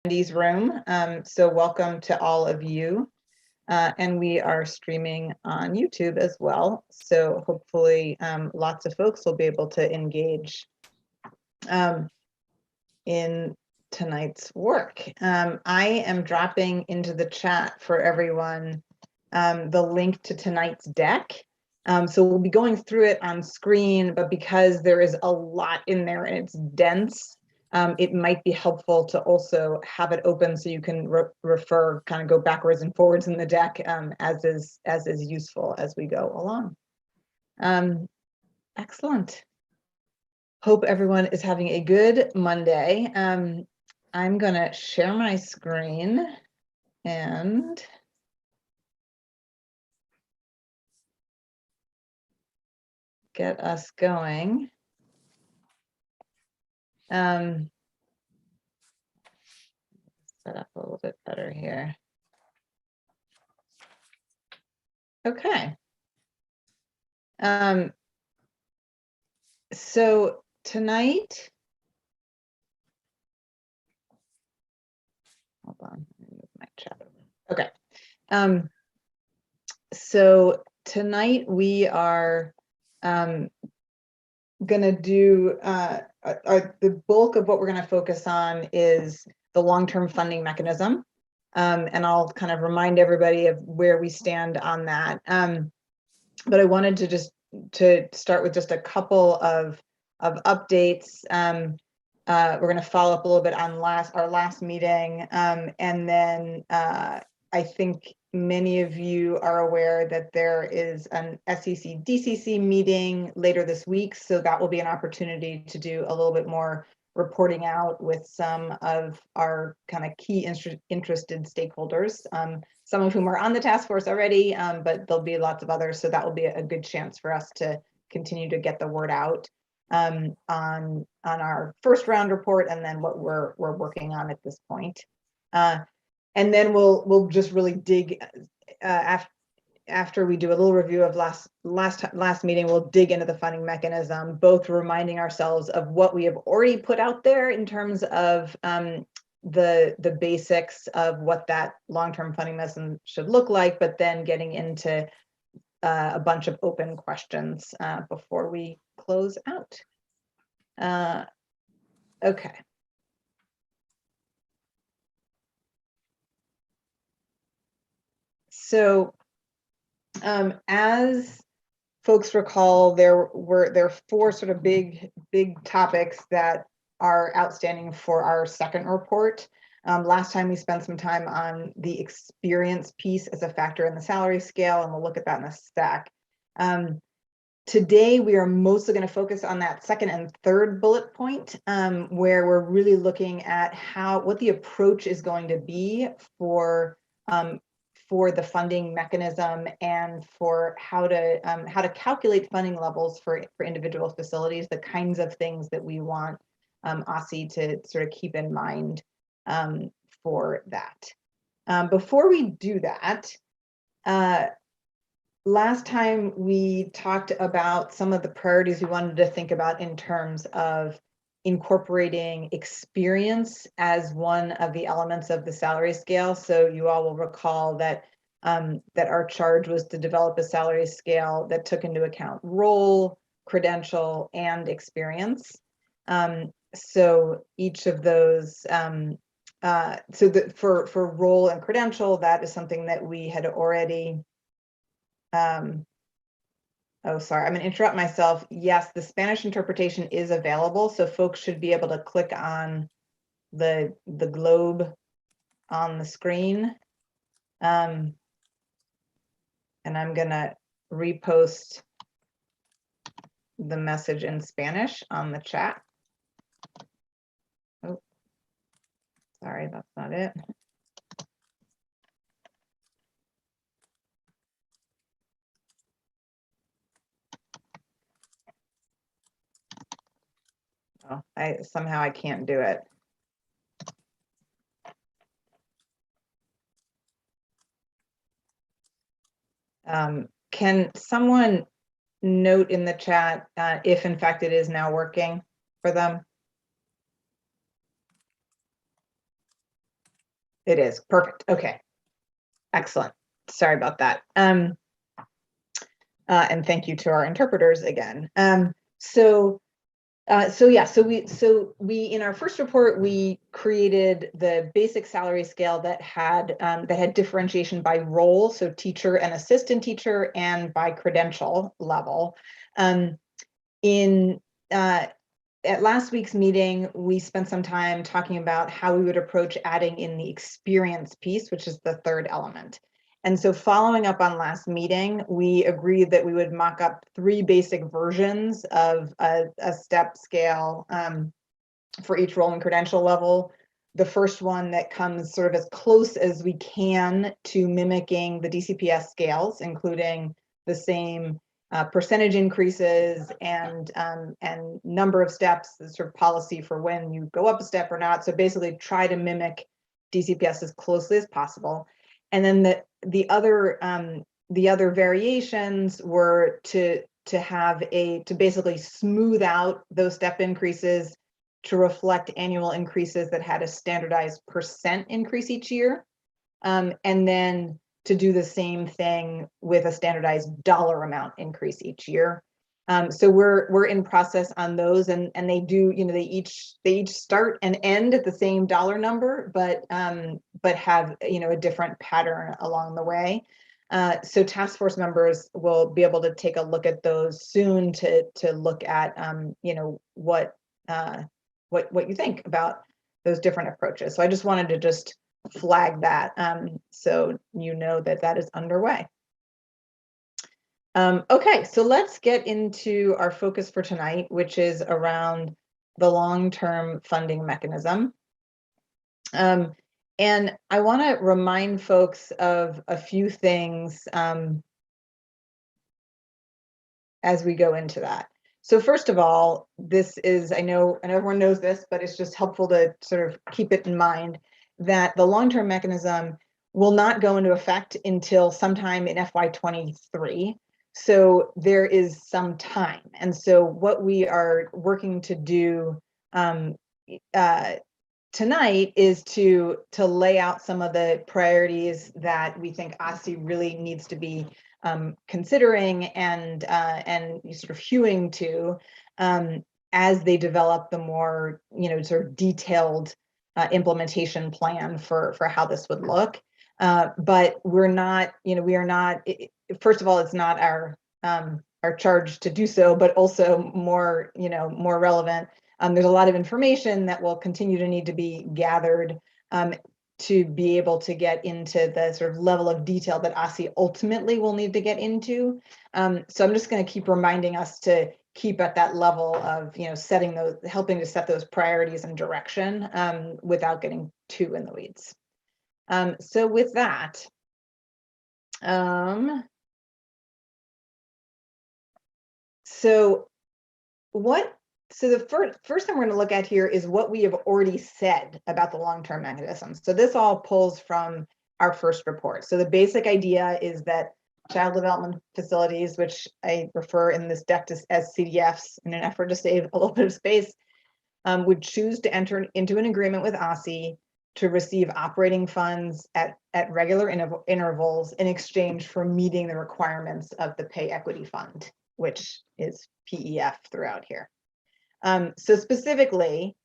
attendees room. So welcome to all of you. And we are streaming on YouTube as well. So hopefully lots of folks will be able to engage in tonight's work. I am dropping into the chat for everyone the link to tonight's deck. So we'll be going through it on screen, but because there is a lot in there and it's dense, it might be helpful to also have it open so you can refer, kind of go backwards and forwards in the deck as is useful as we go along. Excellent. Hope everyone is having a good Monday. I'm gonna share my screen and get us going. Set up a little bit better here. Okay. So tonight, hold on, let me move my chat over. Okay. So tonight we are gonna do the bulk of what we're gonna focus on is the long-term funding mechanism. And I'll kind of remind everybody of where we stand on that. But I wanted to start with just a couple of updates. We're going to follow up a little bit on our last meeting, and then I think many of you are aware that there is an SEC DCC meeting later this week, so that will be an opportunity to do a little bit more reporting out with some of our kind of key interested stakeholders, some of whom are on the task force already, but there'll be lots of others, so that will be a good chance for us to continue to get the word out on our first round report and then what we're working on at this point. And then we'll just really dig after we do a little review of last meeting, we'll dig into the funding mechanism, both reminding ourselves of what we have already put out there in terms of the basics of what that long-term funding mechanism should look like, but then getting into a bunch of open questions before we close out. Okay. So as folks recall, there are four sort of big topics that are outstanding for our second report. Last time we spent some time on the experience piece as a factor in the salary scale, and we'll look at that in a stack. Today, we are mostly going to focus on that second and third bullet point, where we're really looking at what the approach is going to be for the funding mechanism and for how to calculate funding levels for individual facilities, the kinds of things that we want ECE to sort of keep in mind for that. Before we do that, last time we talked about some of the priorities we wanted to think about in terms of incorporating experience as one of the elements of the salary scale. So you all will recall that that our charge was to develop a salary scale that took into account role, credential, and experience. So each of those, for role and credential, that is something that we had already. Oh, sorry, I'm going to interrupt myself. Yes, the Spanish interpretation is available, so folks should be able to click on the globe on the screen. And I'm going to repost the message in Spanish on the chat. Oh, sorry, that's not it. Oh, somehow I can't do it. Can someone note in the chat if in fact it is now working for them? It is. Perfect. Okay. Excellent. Sorry about that. And thank you to our interpreters again. So we in our first report, we created the basic salary scale that had differentiation by role, so teacher and assistant teacher, and by credential level. At last week's meeting, we spent some time talking about how we would approach adding in the experience piece, which is the third element. And so following up on last meeting, we agreed that we would mock up 3 basic versions of a step scale for each role and credential level. The first one that comes sort of as close as we can to mimicking the DCPS scales, including the same percentage increases and number of steps, the sort of policy for when you go up a step or not. So basically try to mimic DCPS as closely as possible. And then the other variations were to basically smooth out those step increases to reflect annual increases that had a standardized % increase each year. And then to do the same thing with a standardized dollar amount increase each year. So we're in process on those, and they do, they each start and end at the same dollar number, but have a different pattern along the way. So task force members will be able to take a look at those soon to look at what you think about those different approaches. So I just wanted to just flag that so that is underway. Okay, so let's get into our focus for tonight, which is around the long-term funding mechanism. And I want to remind folks of a few things as we go into that. So first of all, this is, I know everyone knows this, but it's just helpful to sort of keep it in mind that the long-term mechanism will not go into effect until sometime in FY23. So there is some time. And so what we are working to do tonight is to lay out some of the priorities that we think ECE really needs to be considering and sort of hewing to as they develop the more sort of detailed implementation plan for how this would look. But we're not, we are not. First of all, it's not our charge to do so, but also more relevant. There's a lot of information that will continue to need to be gathered to be able to get into the sort of level of detail that ECE ultimately will need to get into. So I'm just going to keep reminding us to keep at that level of, helping to set those priorities and direction without getting too in the weeds. So with that, So the first thing we're going to look at here is what we have already said about the long-term mechanism. So this all pulls from our first report. So the basic idea is that child development facilities, which I refer in this deck to as CDFs in an effort to save a little bit of space, would choose to enter into an agreement with ECE to receive operating funds at regular intervals in exchange for meeting the requirements of the Pay Equity Fund, which is PEF throughout here. So specifically,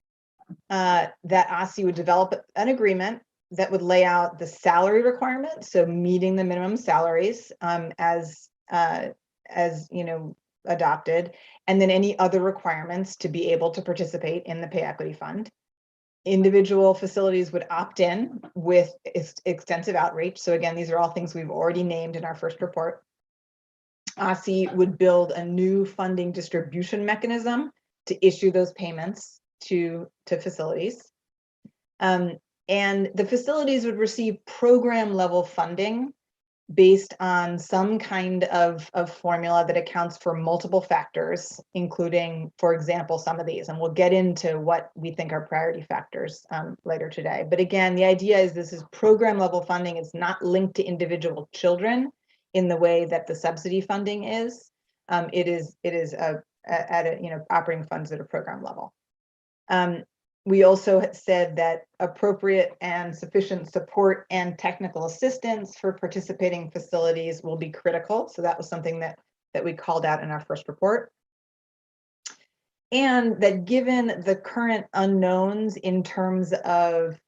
that ECE would develop an agreement that would lay out the salary requirement, so meeting the minimum salaries as adopted, and then any other requirements to be able to participate in the Pay Equity Fund. Individual facilities would opt in with extensive outreach. So again, these are all things we've already named in our first report. ECE would build a new funding distribution mechanism to issue those payments to facilities. And the facilities would receive program level funding based on some kind of formula that accounts for multiple factors, including, for example, some of these. And we'll get into what we think are priority factors later today. But again, the idea is this is program level funding. It's not linked to individual children in the way that the subsidy funding is. It is at operating funds at a program level. We also said that appropriate and sufficient support and technical assistance for participating facilities will be critical. So that was something that we called out in our first report. And that given the current unknowns in terms of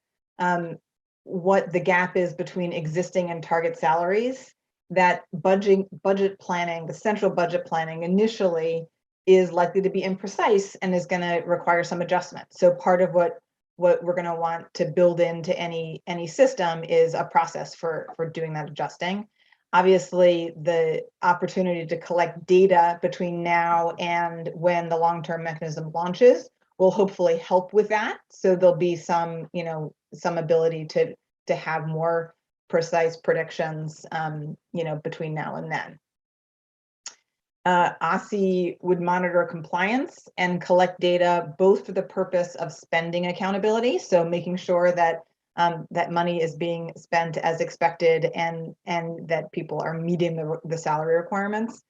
what the gap is between existing and target salaries, that budget planning, the central budget planning initially is likely to be imprecise and is going to require some adjustment. So part of what we're going to want to build into any system is a process for doing that adjusting. Obviously, the opportunity to collect data between now and when the long-term mechanism launches will hopefully help with that. So there'll be some, some ability to have more precise predictions, between now and then. ECE would monitor compliance and collect data both for the purpose of spending accountability, so making sure that that money is being spent as expected and that people are meeting the salary requirements,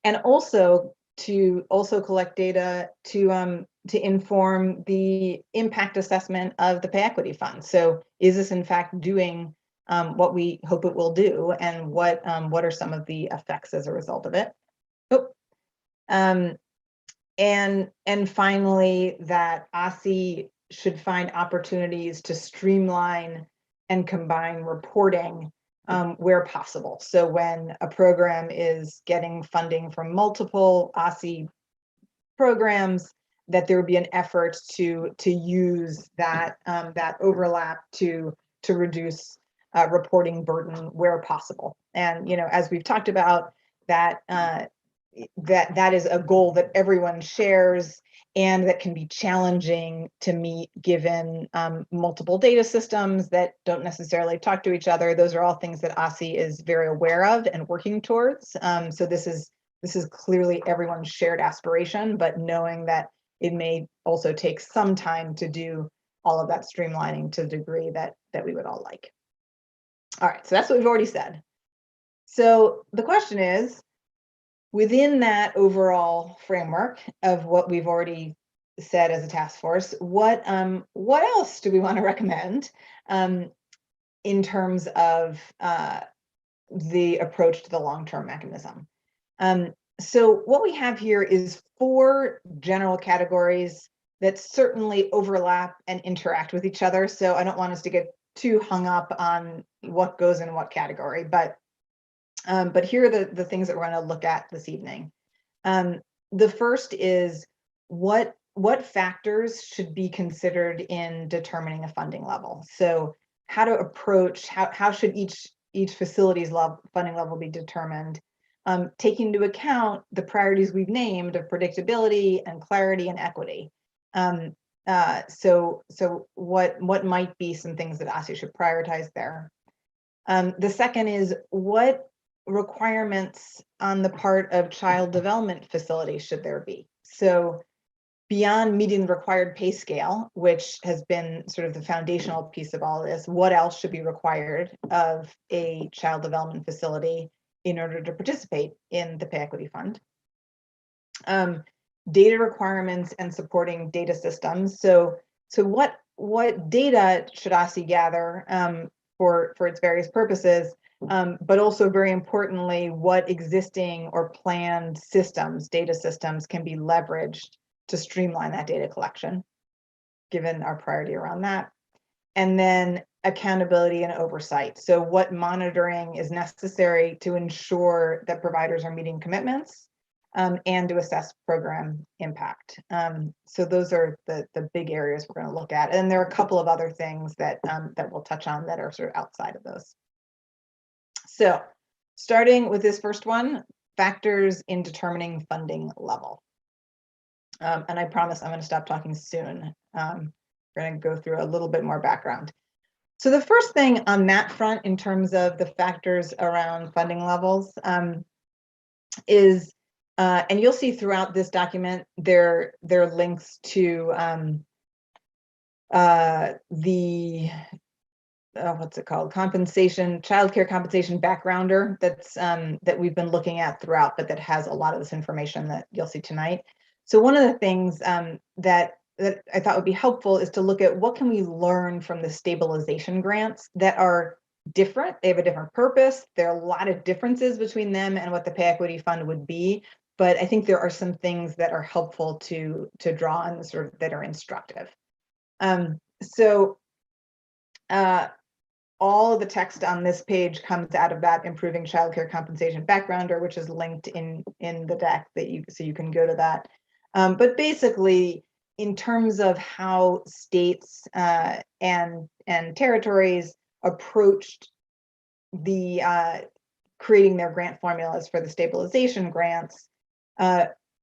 and also to collect data to inform the impact assessment of the pay equity fund. So is this in fact doing what we hope it will do, and what are some of the effects as a result of it? And finally, that ECE should find opportunities to streamline and combine reporting where possible. So when a program is getting funding from multiple ECE programs, that there would be an effort to use that that overlap to reduce reporting burden where possible. And as we've talked about, that that is a goal that everyone shares and that can be challenging to meet given multiple data systems that don't necessarily talk to each other. Those are all things that ECE is very aware of and working towards. So this is clearly everyone's shared aspiration, but knowing that it may also take some time to do all of that streamlining to the degree that we would all like. All right, so that's what we've already said. So the question is, within that overall framework of what we've already said as a task force, what else do we want to recommend in terms of the approach to the long-term mechanism? So what we have here is 4 general categories that certainly overlap and interact with each other. So I don't want us to get too hung up on what goes in what category, but here are the things that we're going to look at this evening. The first is what factors should be considered in determining a funding level. So how to approach, how should each facility's funding level be determined, taking into account the priorities we've named of predictability and clarity and equity. So what might be some things that ECE should prioritize there. The second is what requirements on the part of child development facilities should there be? So beyond meeting the required pay scale, which has been sort of the foundational piece of all of this, what else should be required of a child development facility in order to participate in the pay equity fund? Data requirements and supporting data systems. So what data should ECE gather for its various purposes, but also very importantly, what existing or planned systems, data systems, can be leveraged to streamline that data collection, given our priority around that. And then accountability and oversight. So what monitoring is necessary to ensure that providers are meeting commitments and to assess program impact. So those are the big areas we're going to look at. And there are a couple of other things that we'll touch on that are sort of outside of those. So starting with this first one, factors in determining funding level. And I promise I'm going to stop talking soon. We're going to go through a little bit more background. So the first thing on that front, in terms of the factors around funding levels, is, and you'll see throughout this document, there are links to the what's it called? Childcare compensation backgrounder that we've been looking at throughout, but that has a lot of this information that you'll see tonight. So one of the things that that I thought would be helpful is to look at what can we learn from the stabilization grants that are different. They have a different purpose. There are a lot of differences between them and what the Pay Equity Fund would be. But I think there are some things that are helpful to draw on, sort of that are instructive. All of the text on this page comes out of that Improving Childcare Compensation Backgrounder, which is linked in the deck so you can go to that. But basically, in terms of how states and territories approached the creating their grant formulas for the stabilization grants,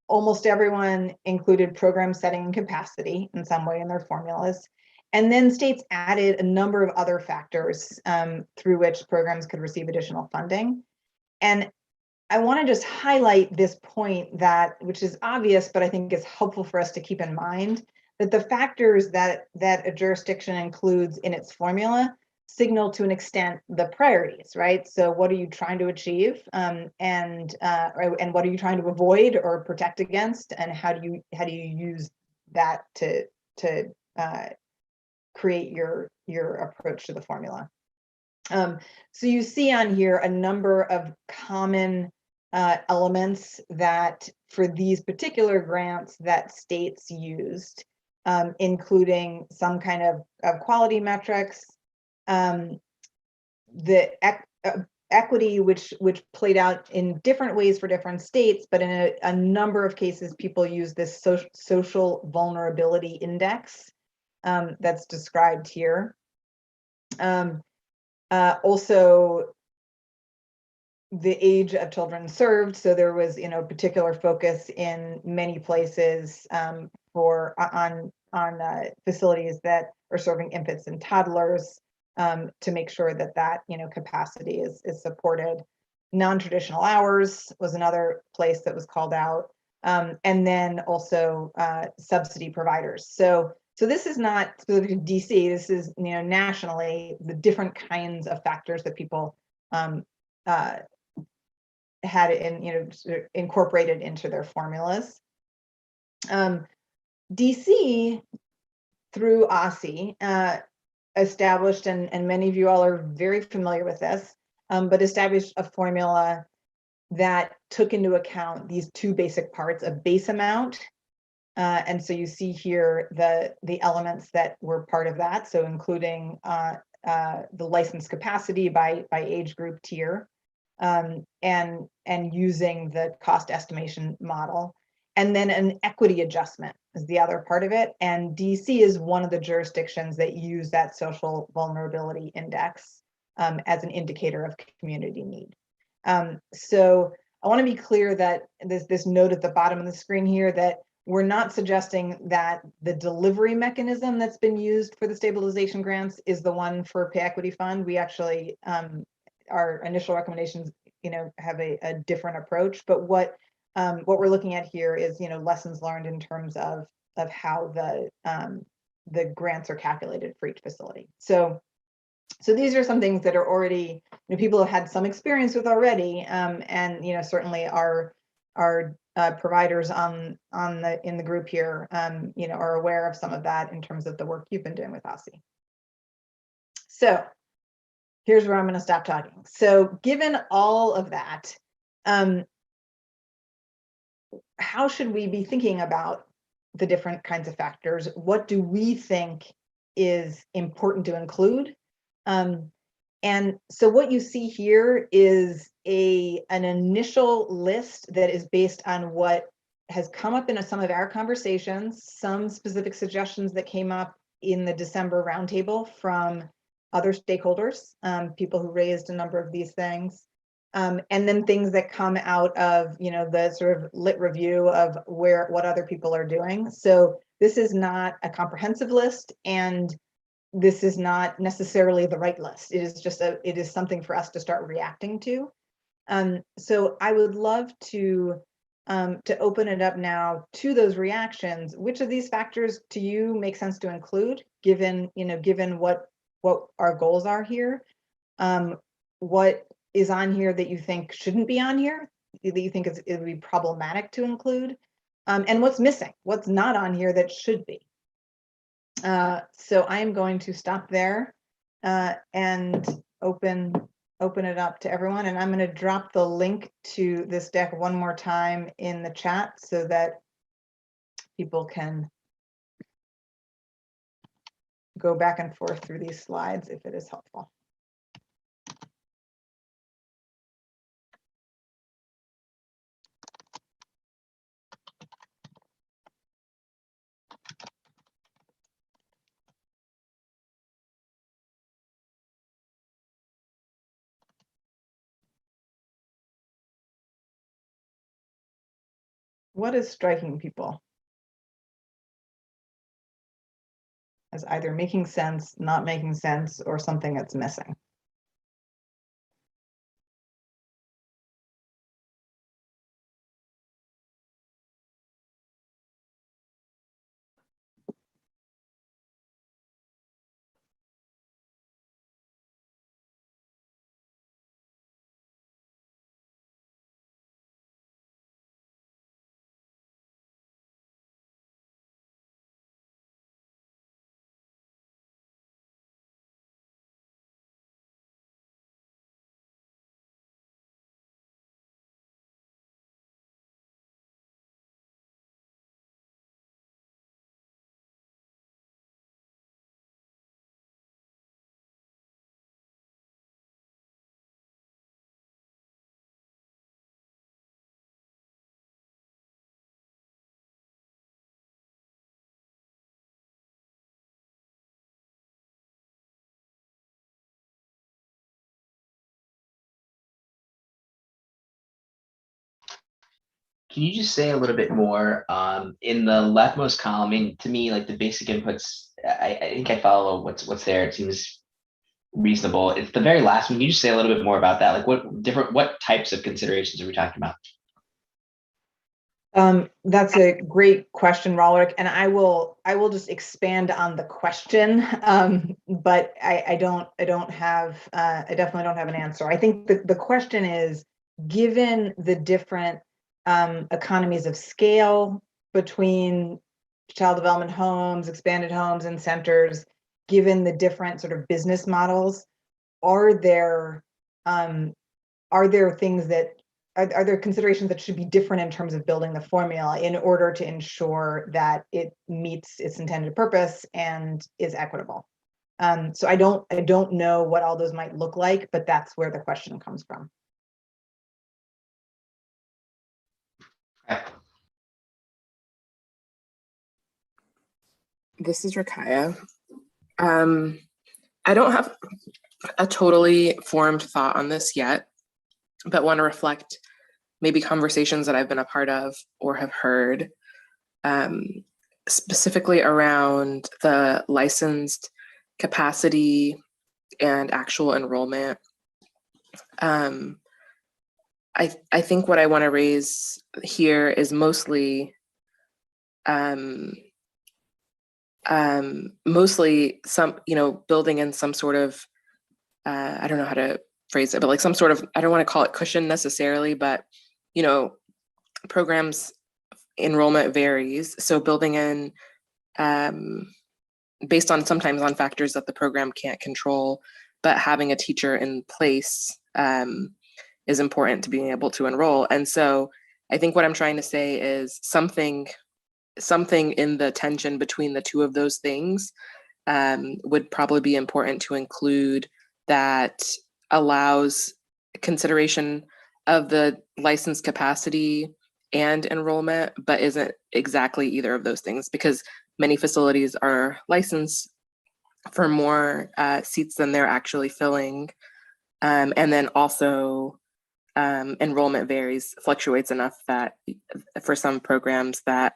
almost everyone included program setting and capacity in some way in their formulas. And then states added a number of other factors through which programs could receive additional funding. And I want to just highlight this point which is obvious, but I think is helpful for us to keep in mind, that the factors that a jurisdiction includes in its formula signal to an extent the priorities, right? So what are you trying to achieve, and what are you trying to avoid or protect against, and how do you use that to create your approach to the formula. So you see on here a number of common elements that for these particular grants that states used, including some kind of quality metrics, the equity, which played out in different ways for different states, but in a number of cases, people use this social vulnerability index that's described here. Also, the age of children served. So there was, particular focus in many places on facilities that are serving infants and toddlers to make sure that capacity is supported. Non-traditional hours was another place that was called out, and then also subsidy providers. So this is not specific to DC. This is nationally the different kinds of factors that people had incorporated into their formulas. DC through ECE established, and many of you all are very familiar with this, but established a formula that took into account these two basic parts: a base amount. And so you see here the elements that were part of that, so including the license capacity by age group tier, and using the cost estimation model, and then an equity adjustment is the other part of it. And DC is one of the jurisdictions that use that social vulnerability index as an indicator of community need. So I want to be clear that this note at the bottom of the screen here, that we're not suggesting that the delivery mechanism that's been used for the stabilization grants is the one for Pay Equity Fund. We actually, our initial recommendations, have a different approach. But what we're looking at here is, lessons learned in terms of how the grants are calculated for each facility. So these are some things that are already, people have had some experience with already, and certainly our providers in the group here, are aware of some of that in terms of the work you've been doing with ECE. So here's where I'm going to stop talking. So given all of that, how should we be thinking about the different kinds of factors? What do we think is important to include? And so what you see here is an initial list that is based on what has come up in some of our conversations, some specific suggestions that came up in the December roundtable from other stakeholders, people who raised a number of these things, and then things that come out of the sort of lit review of what other people are doing. So this is not a comprehensive list, and this is not necessarily the right list. It is just it is something for us to start reacting to. So I would love to open it up now to those reactions. Which of these factors to you make sense to include, given what our goals are here? What is on here that you think shouldn't be on here, that you think it would be problematic to include? And what's missing? What's not on here that should be? So I'm going to stop there and open it up to everyone. And I'm going to drop the link to this deck one more time in the chat so that people can go back and forth through these slides if it is helpful. What is striking people as either making sense, not making sense, or something that's missing? Can you just say a little bit more in the leftmost column? I mean, to me, like the basic inputs, I think I follow what's there. It seems reasonable. It's the very last one. Can you just say a little bit more about that? Like what types of considerations are we talking about? That's a great question, Rolrick, and I will just expand on the question, but I definitely don't have an answer. I think the question is, given the different economies of scale between child development homes, expanded homes, and centers, given the different sort of business models, are there things that are there considerations that should be different in terms of building the formula in order to ensure that it meets its intended purpose and is equitable? So I don't know what all those might look like, but that's where the question comes from. This is Rakaya. I don't have a totally formed thought on this yet, but want to reflect maybe conversations that I've been a part of or have heard, specifically around the licensed capacity and actual enrollment. I think what I want to raise here is mostly some, building in some sort of, I don't know how to phrase it, but like some sort of, I don't want to call it cushion necessarily, but, programs enrollment varies. So building in, based on sometimes on factors that the program can't control, but having a teacher in place is important to being able to enroll. And so I think what I'm trying to say is something in the tension between the two of those things would probably be important to include, that allows consideration of the license capacity and enrollment, but isn't exactly either of those things, because many facilities are licensed for more seats than they're actually filling. And then also enrollment fluctuates enough that for some programs that,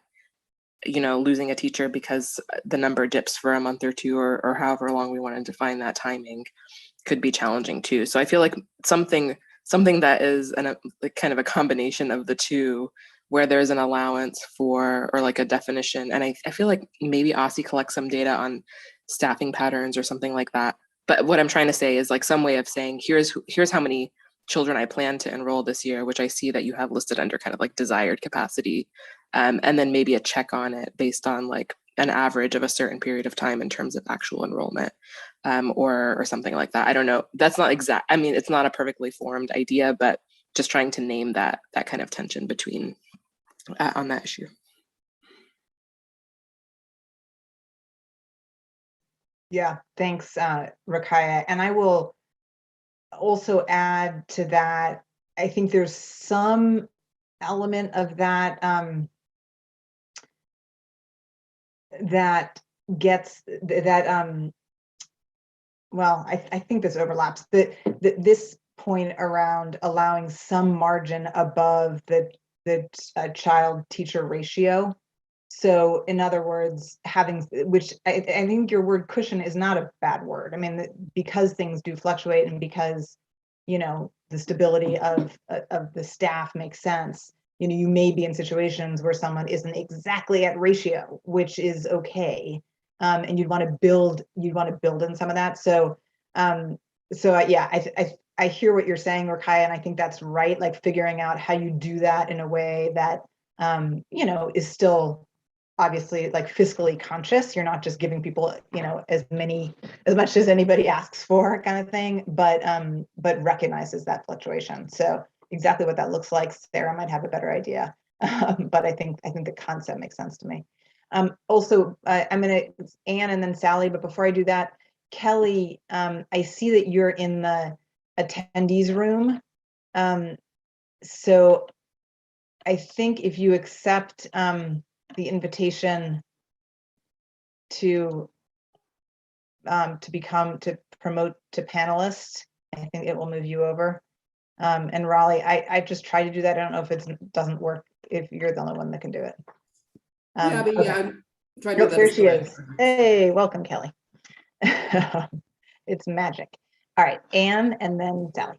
losing a teacher because the number dips for a month or two, or however long we want to define that timing, could be challenging too. So I feel like something that is kind of a combination of the two, where there's an allowance for, or like a definition. And I feel like maybe ECE collects some data on staffing patterns or something like that. But what I'm trying to say is like some way of saying, here's how many children I plan to enroll this year, which I see that you have listed under kind of like desired capacity. And then maybe a check on it based on like an average of a certain period of time in terms of actual enrollment, or something like that. I don't know. That's not exact. I mean, it's not a perfectly formed idea, but just trying to name that kind of tension between on that issue. Yeah, thanks, Rakaya. And I will also add to that, I think there's some element of that that gets that well, I think this overlaps this point around allowing some margin above the child teacher ratio. So in other words, having, which I think your word cushion is not a bad word. I mean, because things do fluctuate and because, you know, the stability of the staff makes sense. You know, you may be in situations where someone isn't exactly at ratio, which is okay. And you'd want to build in some of that. So, yeah, I hear what you're saying, Rakaya, and I think that's right. Like figuring out how you do that in a way that, you know, is still obviously like fiscally conscious. You're not just giving people, you know, as much as anybody asks for kind of thing, but recognizes that fluctuation. So exactly what that looks like, Sarah might have a better idea. But I think the concept makes sense to me. Also, I'm gonna Anne and then Sally, but before I do that, Kelly, I see that you're in the attendees room. So I think if you accept the invitation to promote to panelist, I think it will move you over. And Raleigh, I just tried to do that. I don't know if it doesn't work if you're the only one that can do it. Yeah, okay. I'm trying to do that. There she is. Hey, welcome, Kelly. It's magic. All right, Anne and then Sally.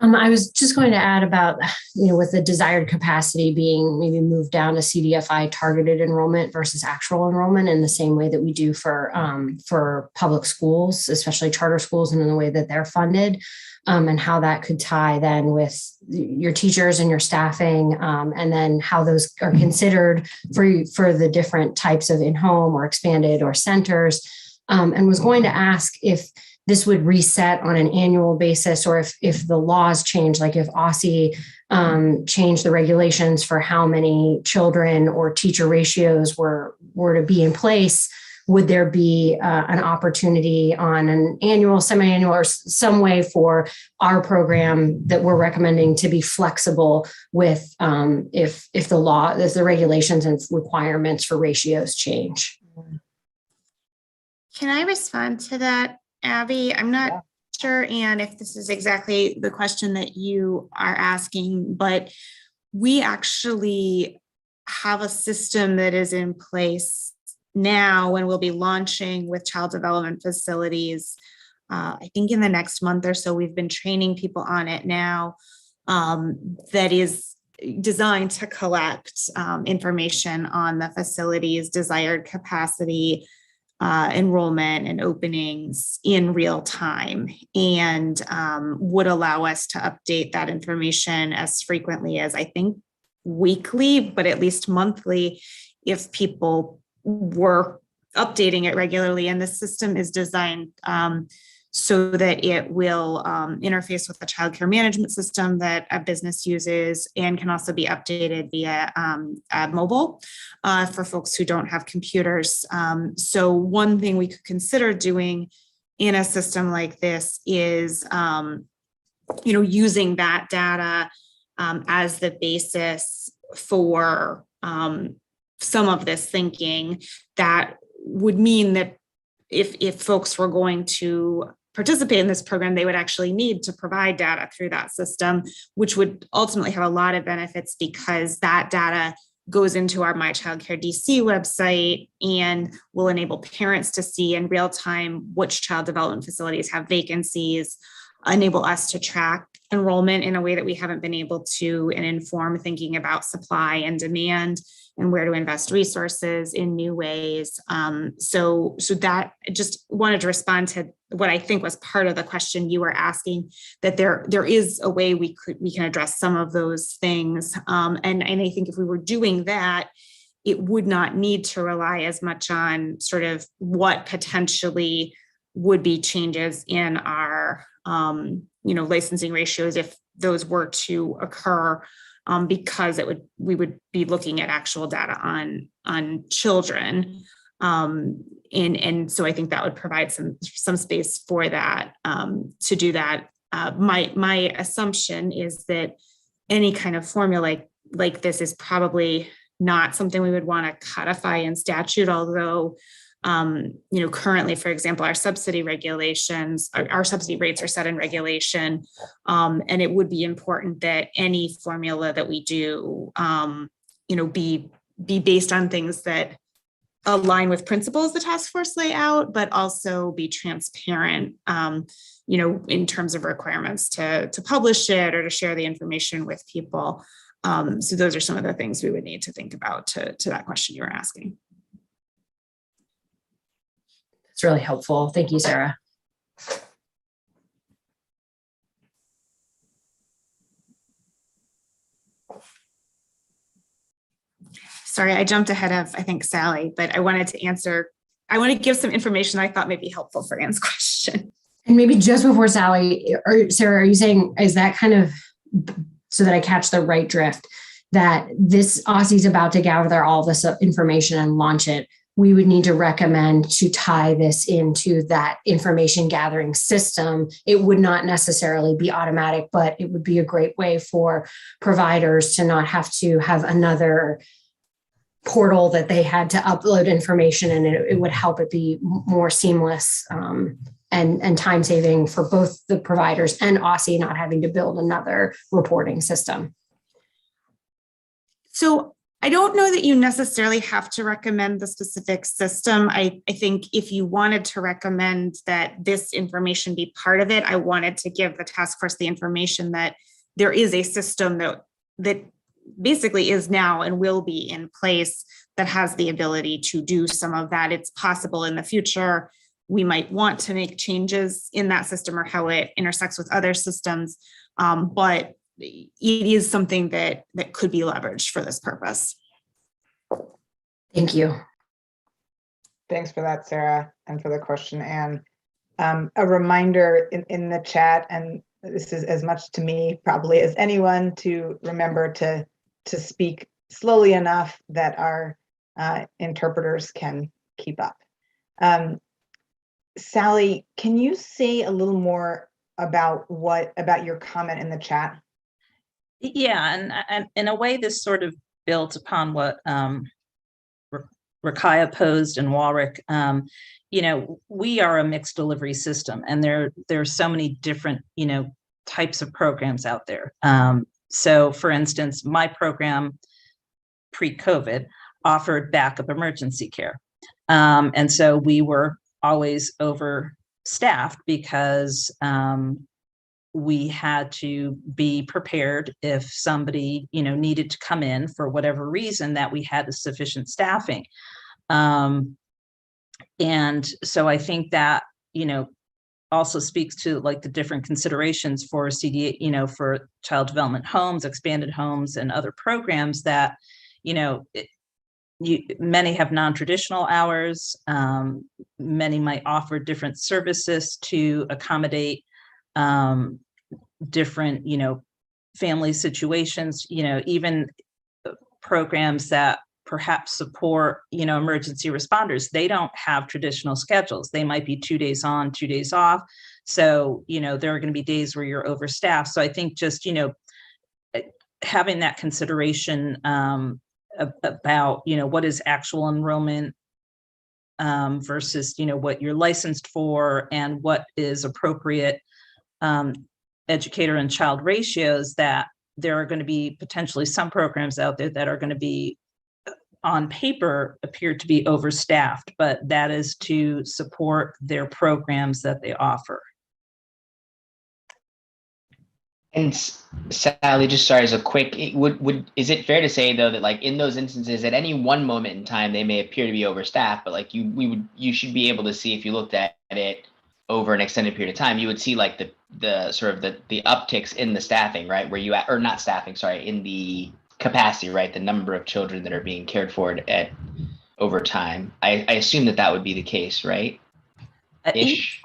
I was just going to add about, you know, with the desired capacity being maybe moved down to CDFI targeted enrollment versus actual enrollment in the same way that we do for public schools, especially charter schools, and in the way that they're funded, and how that could tie then with your teachers and your staffing, and then how those are considered for the different types of in-home or expanded or centers, and was going to ask if this would reset on an annual basis, or if the laws change, like if ECE changed the regulations for how many children or teacher ratios were to be in place, would there be an opportunity on an annual, semi-annual, or some way for our program that we're recommending to be flexible with if the regulations and requirements for ratios change? Can I respond to that, Abby? I'm not sure, Anne, if this is exactly the question that you are asking, but we actually have a system that is in place now and we'll be launching with child development facilities. I think in the next month or so, we've been training people on it now, that is designed to collect information on the facility's desired capacity, enrollment and openings in real time, and would allow us to update that information as frequently as, I think, weekly, but at least monthly if people were updating it regularly. And the system is designed so that it will interface with the childcare management system that a business uses, and can also be updated via mobile for folks who don't have computers. So one thing we could consider doing in a system like this is, you know, using that data as the basis for some of this thinking. That would mean that if folks were going to participate in this program, they would actually need to provide data through that system, which would ultimately have a lot of benefits, because that data goes into our My Child Care DC website and will enable parents to see in real time which child development facilities have vacancies, enable us to track enrollment in a way that we haven't been able to, and inform thinking about supply and demand and where to invest resources in new ways. So that, I just wanted to respond to what I think was part of the question you were asking, that there is a way we can address some of those things. And I think if we were doing that, it would not need to rely as much on sort of what potentially would be changes in our, licensing ratios if those were to occur, because we would be looking at actual data on children. And so I think that would provide some space for that, to do that. My assumption is that any kind of formula like this is probably not something we would want to codify in statute, although, currently, for example, our subsidy regulations, our subsidy rates are set in regulation. And it would be important that any formula that we do, be based on things that align with principles the task force lay out, but also be transparent, in terms of requirements to publish it or to share the information with people. So those are some of the things we would need to think about to that question you were asking. It's really helpful. Thank you, Sarah. Sorry, I jumped ahead of, I think, Sally, but I wanted to give some information I thought might be helpful for Anne's question. And maybe just before Sally or Sarah, are you saying, is that kind of, so that I catch the right drift, that this OSCE's about to gather all this information and launch it, we would need to recommend to tie this into that information gathering system? It would not necessarily be automatic, but it would be a great way for providers to not have to have another portal that they had to upload information, and it would help it be more seamless, and time saving for both the providers and OSCE not having to build another reporting system. So I don't know that you necessarily have to recommend the specific system. I think if you wanted to recommend that this information be part of it, I wanted to give the task force the information that there is a system that basically is now and will be in place that has the ability to do some of that. It's possible in the future we might want to make changes in that system or how it intersects with other systems, but it is something that could be leveraged for this purpose. Thank you. Thanks for that, Sarah, and for the question, Anne. A reminder in the chat, and this is as much to me probably as anyone, to remember to speak slowly enough that our interpreters can keep up. Sally, can you say a little more about your comment in the chat? Yeah, and in a way, this sort of builds upon what Rakaya posed and Warwick. We are a mixed delivery system, and there are so many different, types of programs out there. So, for instance, my program pre-COVID offered backup emergency care, and so we were always overstaffed because we had to be prepared if somebody, needed to come in for whatever reason, that we had the sufficient staffing. And so I think that, also speaks to like the different considerations for CDA, for child development homes, expanded homes, and other programs that, many have non-traditional hours. Many might offer different services to accommodate different, family situations, even programs that perhaps support, emergency responders. They don't have traditional schedules. They might be 2 days on, 2 days off. So, there are going to be days where you're overstaffed. So I think just, having that consideration about, what is actual enrollment versus, what you're licensed for and what is appropriate educator and child ratios, that there are going to be potentially some programs out there that are going to be on paper appear to be overstaffed, but that is to support their programs that they offer. And Sally, just sorry, as a quick, is it fair to say though that like in those instances, at any one moment in time, they may appear to be overstaffed, but like you should be able to see, if you looked at it over an extended period of time, you would see like the sort of the upticks in the staffing, right? Where you or not staffing, sorry, in the capacity, right? The number of children that are being cared for at over time. I assume that would be the case, right? Ish.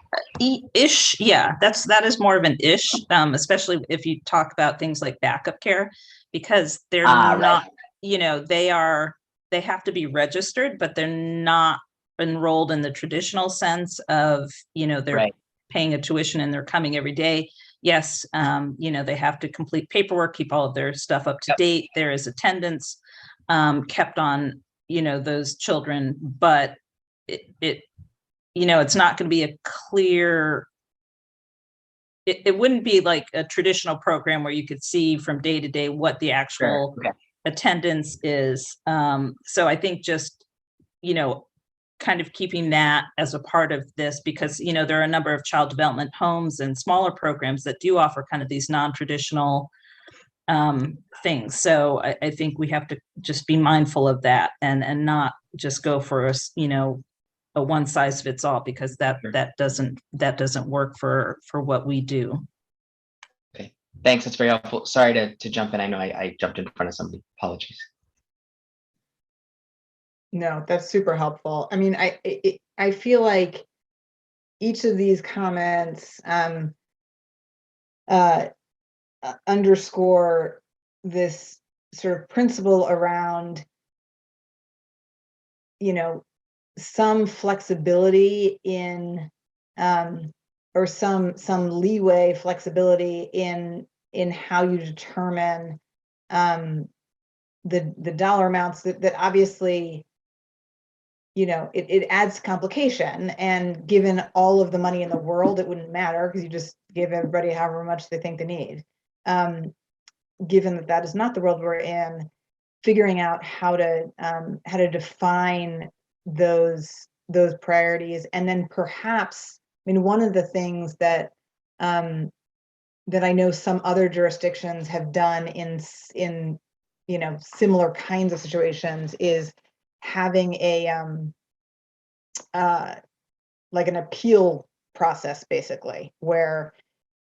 Ish, yeah, that is more of an ish, especially if you talk about things like backup care, because they're not, right. you know, they have to be registered, but they're not enrolled in the traditional sense of, you know, they're Right. paying a tuition and they're coming every day. Yes, you know, they have to complete paperwork, keep all of their stuff up to date. There is attendance kept on, you know, those children, but it you know, it's not going to be a clear, it wouldn't be like a traditional program where you could see from day to day what the actual attendance is. So I think just, you know, kind of keeping that as a part of this, because, you know, there are a number of child development homes and smaller programs that do offer kind of these non-traditional things. So I think we have to just be mindful of that and not just go for us, you know, a one size fits all, because that doesn't work for what we do. Okay, thanks. That's very helpful. Sorry to jump in. I know I jumped in front of somebody. Apologies. No, that's super helpful. I mean, I feel like each of these comments underscore this sort of principle around, you know, some flexibility in or some leeway flexibility in how you determine the dollar amounts that obviously, you know, it adds complication, and given all of the money in the world, it wouldn't matter because you just give everybody however much they think they need. Given that is not the world we're in, figuring out how to define those priorities, and then perhaps, I mean, one of the things that that I know some other jurisdictions have done in you know, similar kinds of situations is having a like an appeal process, basically, where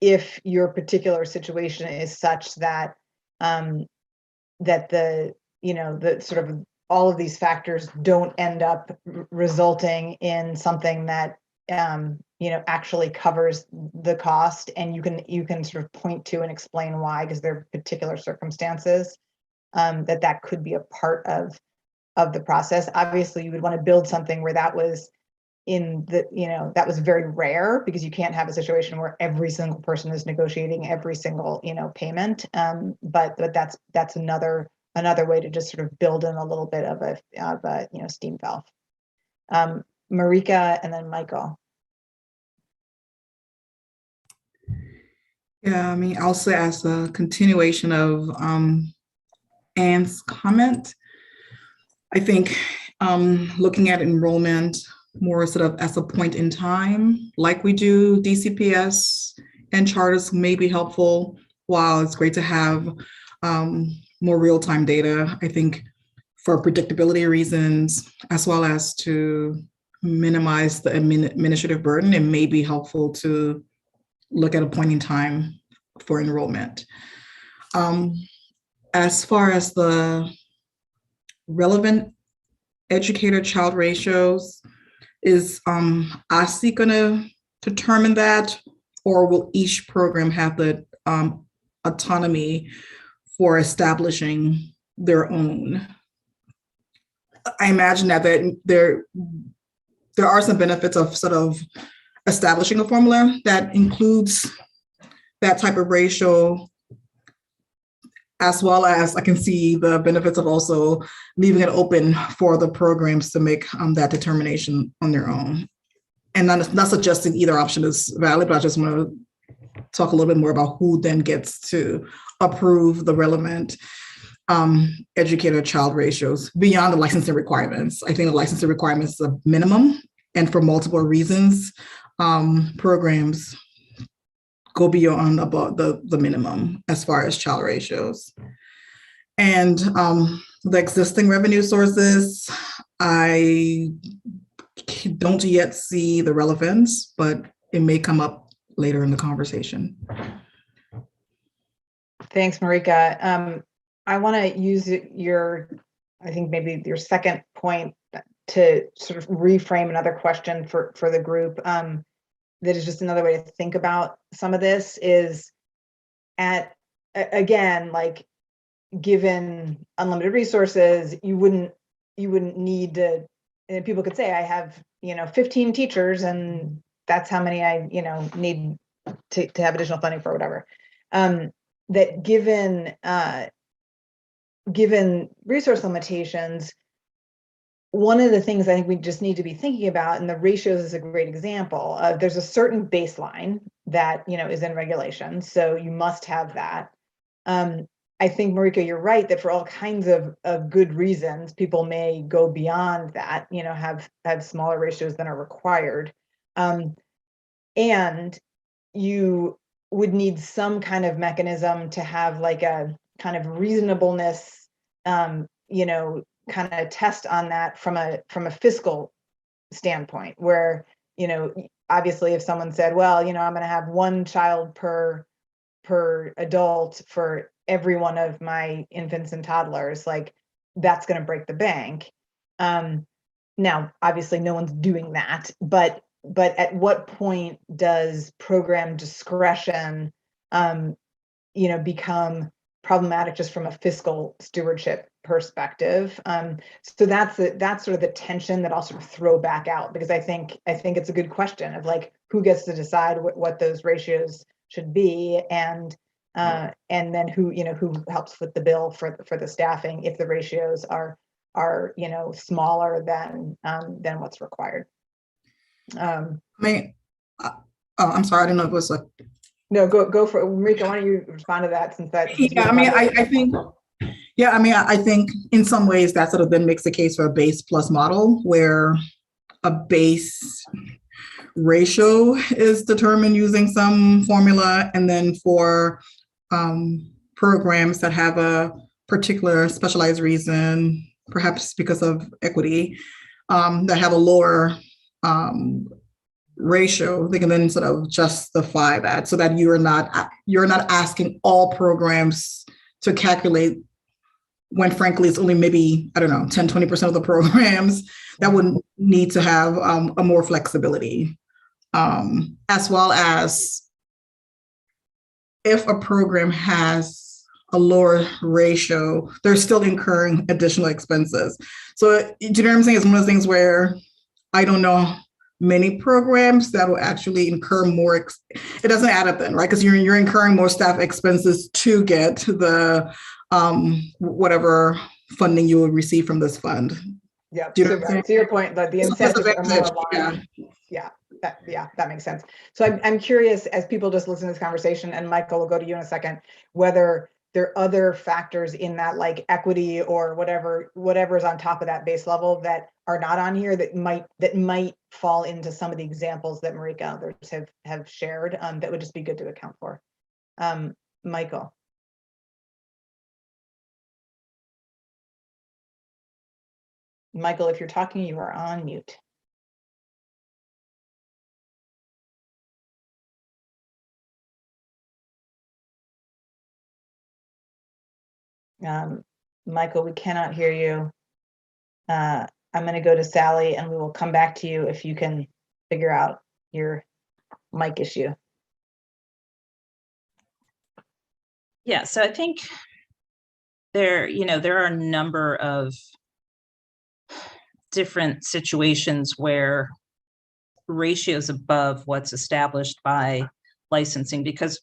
if your particular situation is such that that the, you know, the sort of all of these factors don't end up resulting in something that you know, actually covers the cost, and you can sort of point to and explain why, because there are particular circumstances that could be a part of the process. Obviously, you would want to build something where that was in the, you know, that was very rare, because you can't have a situation where every single person is negotiating every single, you know, payment. But that's another way to just sort of build in a little bit of a you know, steam valve. Marika and then Michael. Yeah, I mean, also as a continuation of Anne's comment, I think looking at enrollment more sort of as a point in time, like we do DCPS and charters, may be helpful. While it's great to have more real-time data, I think for predictability reasons, as well as to minimize the administrative burden, it may be helpful to look at a point in time for enrollment. As far as the relevant educator-child ratios, is ECE going to determine that, or will each program have the autonomy for establishing their own? I imagine that there are some benefits of sort of establishing a formula that includes that type of ratio, as well as I can see the benefits of also leaving it open for the programs to make that determination on their own. And not suggesting either option is valid, but I just want to talk a little bit more about who then gets to approve the relevant educator-child ratios beyond the licensing requirements. I think the licensing requirements is a minimum, and for multiple reasons, programs go beyond about the minimum as far as child ratios. And the existing revenue sources, I don't yet see the relevance, but it may come up later in the conversation. Thanks, Marika. I want to use I think maybe your second point to sort of reframe another question for the group. That is just another way to think about some of this is again, like, given unlimited resources, you wouldn't need to, and people could say, I have, 15 teachers and that's how many I, need to have additional funding for, whatever. That given resource limitations, one of the things I think we just need to be thinking about, and the ratios is a great example of, there's a certain baseline that, is in regulation. So you must have that. I think, Marika, you're right that for all kinds of good reasons, people may go beyond that, have smaller ratios than are required. And you would need some kind of mechanism to have like a kind of reasonableness, kind of test on that from a fiscal standpoint, where, obviously if someone said, well, I'm going to have one child per adult for every one of my infants and toddlers, like, that's going to break the bank. Now, obviously no one's doing that, but at what point does program discretion, become problematic just from a fiscal stewardship perspective? So that's sort of the tension that I'll sort of throw back out, because I think it's a good question of, like, who gets to decide what those ratios should be, and then who helps foot the bill for the staffing if the ratios are smaller than what's required. I'm sorry, I don't know if it was like. No, go for it. Marika, why don't you respond to that, since that. Yeah, I think in some ways that sort of then makes the case for a base plus model, where a base ratio is determined using some formula, and then for programs that have a particular specialized reason, perhaps because of equity, that have a lower ratio, they can then sort of justify that, so that you're not asking all programs to calculate, when frankly it's only maybe, I don't know, 10-20% of the programs that would need to have a more flexibility, as well as if a program has a lower ratio, they're still incurring additional expenses. So do you know what I'm saying? It's one of those things where I don't know many programs that will actually incur more. It doesn't add up then, right? Because you're incurring more staff expenses to get the whatever funding you will receive from this fund. Yeah. To your point, the incentives are more aligned. Yeah. That makes sense. So I'm curious, as people just listen to this conversation, and Michael, will go to you in a second, whether there are other factors in that, like equity or whatever is on top of that base level, that are not on here, that might fall into some of the examples that Marika and others have shared, that would just be good to account for. Michael. Michael, if you're talking, you are on mute. Michael, we cannot hear you. I'm going to go to Sally, and we will come back to you if you can figure out your mic issue. Yeah, so I think there are a number of different situations where ratios above what's established by licensing, because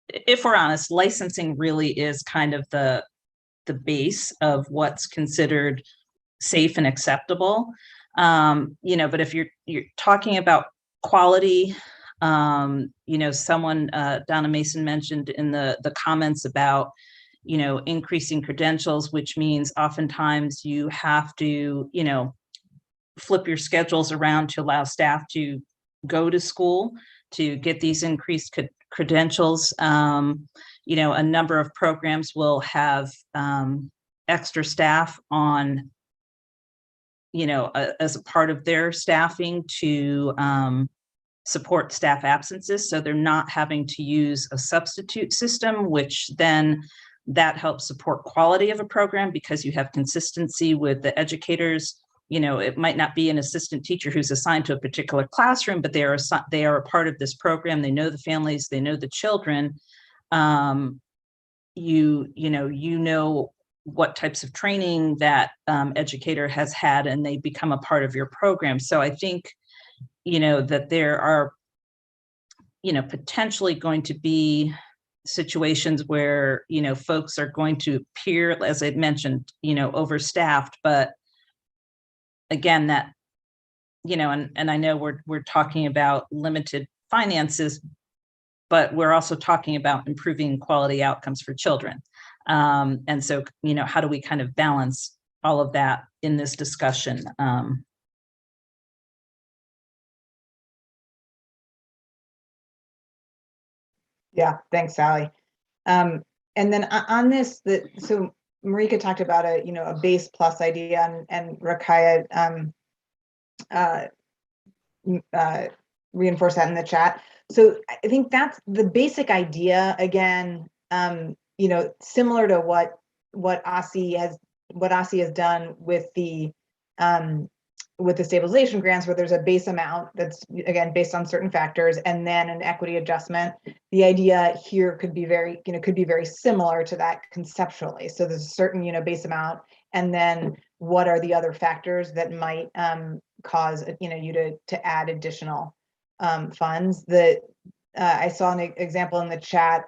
if we're honest, licensing really is kind of the base of what's considered safe and acceptable. But if you're talking about quality, someone, Donna Mason, mentioned in the comments about, increasing credentials, which means oftentimes you have to, flip your schedules around to allow staff to go to school to get these increased credentials. A number of programs will have extra staff on, as a part of their staffing to support staff absences. So they're not having to use a substitute system, which then that helps support quality of a program because you have consistency with the educators. You know, it might not be an assistant teacher who's assigned to a particular classroom, but they are a part of this program. They know the families, they know the children. You know what types of training that educator has had, and they become a part of your program. So I think, that there are, potentially going to be situations where, folks are going to appear, as I mentioned, overstaffed, but again, that, and I know we're talking about limited finances, but we're also talking about improving quality outcomes for children. And so, how do we kind of balance all of that in this discussion? Yeah, thanks, Sally. And then on this, so Marika talked about a base plus idea, and Rakaya reinforced that in the chat. So I think that's the basic idea. Again, similar to what ECE has done with the stabilization grants, where there's a base amount that's, again, based on certain factors, and then an equity adjustment. The idea here could be very similar to that conceptually. So there's a certain, base amount, and then what are the other factors that might cause, you to add additional funds. I saw an example in the chat.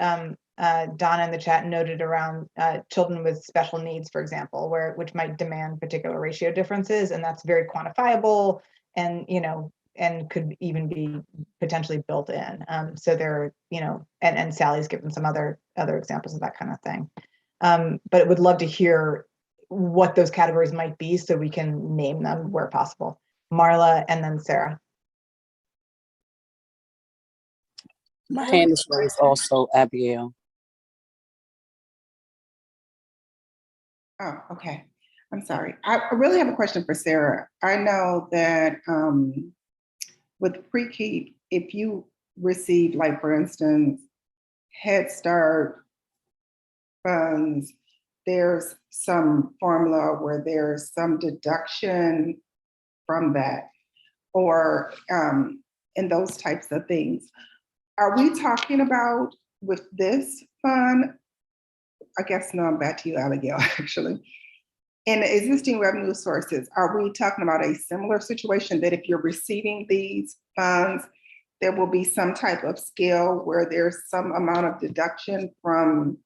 Donna in the chat noted around children with special needs, for example, which might demand particular ratio differences, and that's very quantifiable, and and could even be potentially built in. So there, and Sally's given some other examples of that kind of thing. But I would love to hear what those categories might be, so we can name them where possible. Marla, and then Sarah. My hand is raised also, Abigail. Oh, okay. I'm sorry. I really have a question for Sarah. I know that with pre-K, if you receive, like, for instance, Head Start funds, there's some formula where there's some deduction from that, or in those types of things. Are we talking about with this fund? I guess no, I'm back to you, Abigail, actually. In the existing revenue sources, are we talking about a similar situation that if you're receiving these funds, there will be some type of scale where there's some amount of deduction from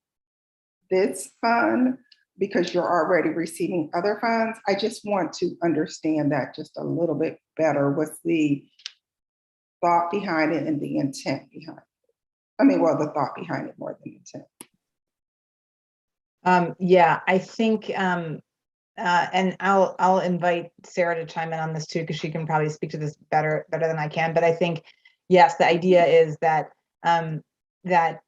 this fund because you're already receiving other funds? I just want to understand that just a little bit better. What's the thought behind it and the intent behind it? I mean, well, the thought behind it more than intent. Yeah, I think, and I'll invite Sarah to chime in on this too, because she can probably speak to this better than I can. But I think, yes, the idea is that that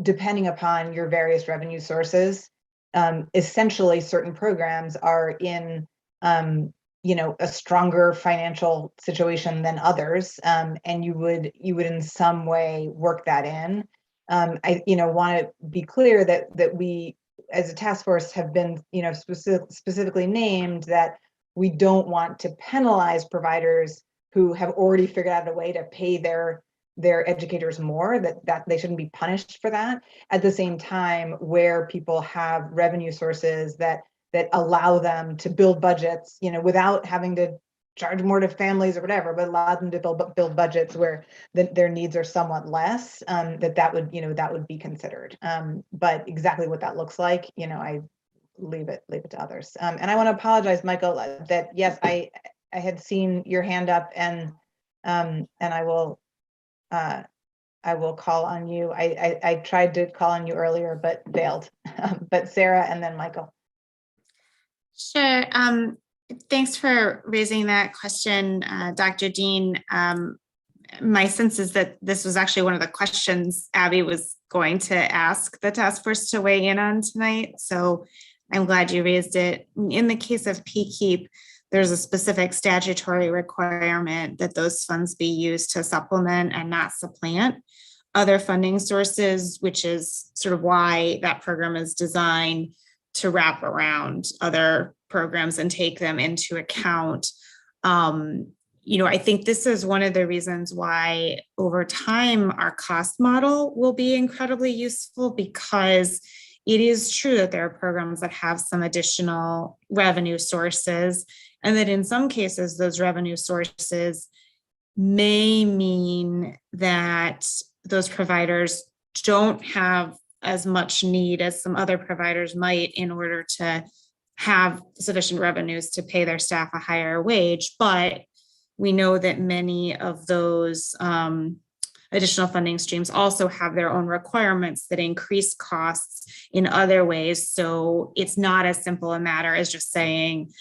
depending upon your various revenue sources, essentially certain programs are in a stronger financial situation than others, and you would in some way work that in. I want to be clear that we, as a task force, have been specifically named that we don't want to penalize providers who have already figured out a way to pay their educators more, that they shouldn't be punished for that. At the same time, where people have revenue sources that allow them to build budgets, without having to charge more to families or whatever, but allow them to build budgets where their needs are somewhat less, that would be considered. But exactly what that looks like, I leave it to others. And I want to apologize, Michael, that yes, I had seen your hand up, and I will call on you. I tried to call on you earlier, but failed. But Sarah, and then Michael. Sure. Thanks for raising that question, Dr. Dean. My sense is that this was actually one of the questions Abby was going to ask the task force to weigh in on tonight. So I'm glad you raised it. In the case of PKEEP, there's a specific statutory requirement that those funds be used to supplement and not supplant other funding sources, which is sort of why that program is designed to wrap around other programs and take them into account. I think this is one of the reasons why over time our cost model will be incredibly useful, because it is true that there are programs that have some additional revenue sources, and that in some cases those revenue sources may mean that those providers don't have as much need as some other providers might in order to have sufficient revenues to pay their staff a higher wage. But we know that many of those additional funding streams also have their own requirements that increase costs in other ways. So it's not as simple a matter as just saying,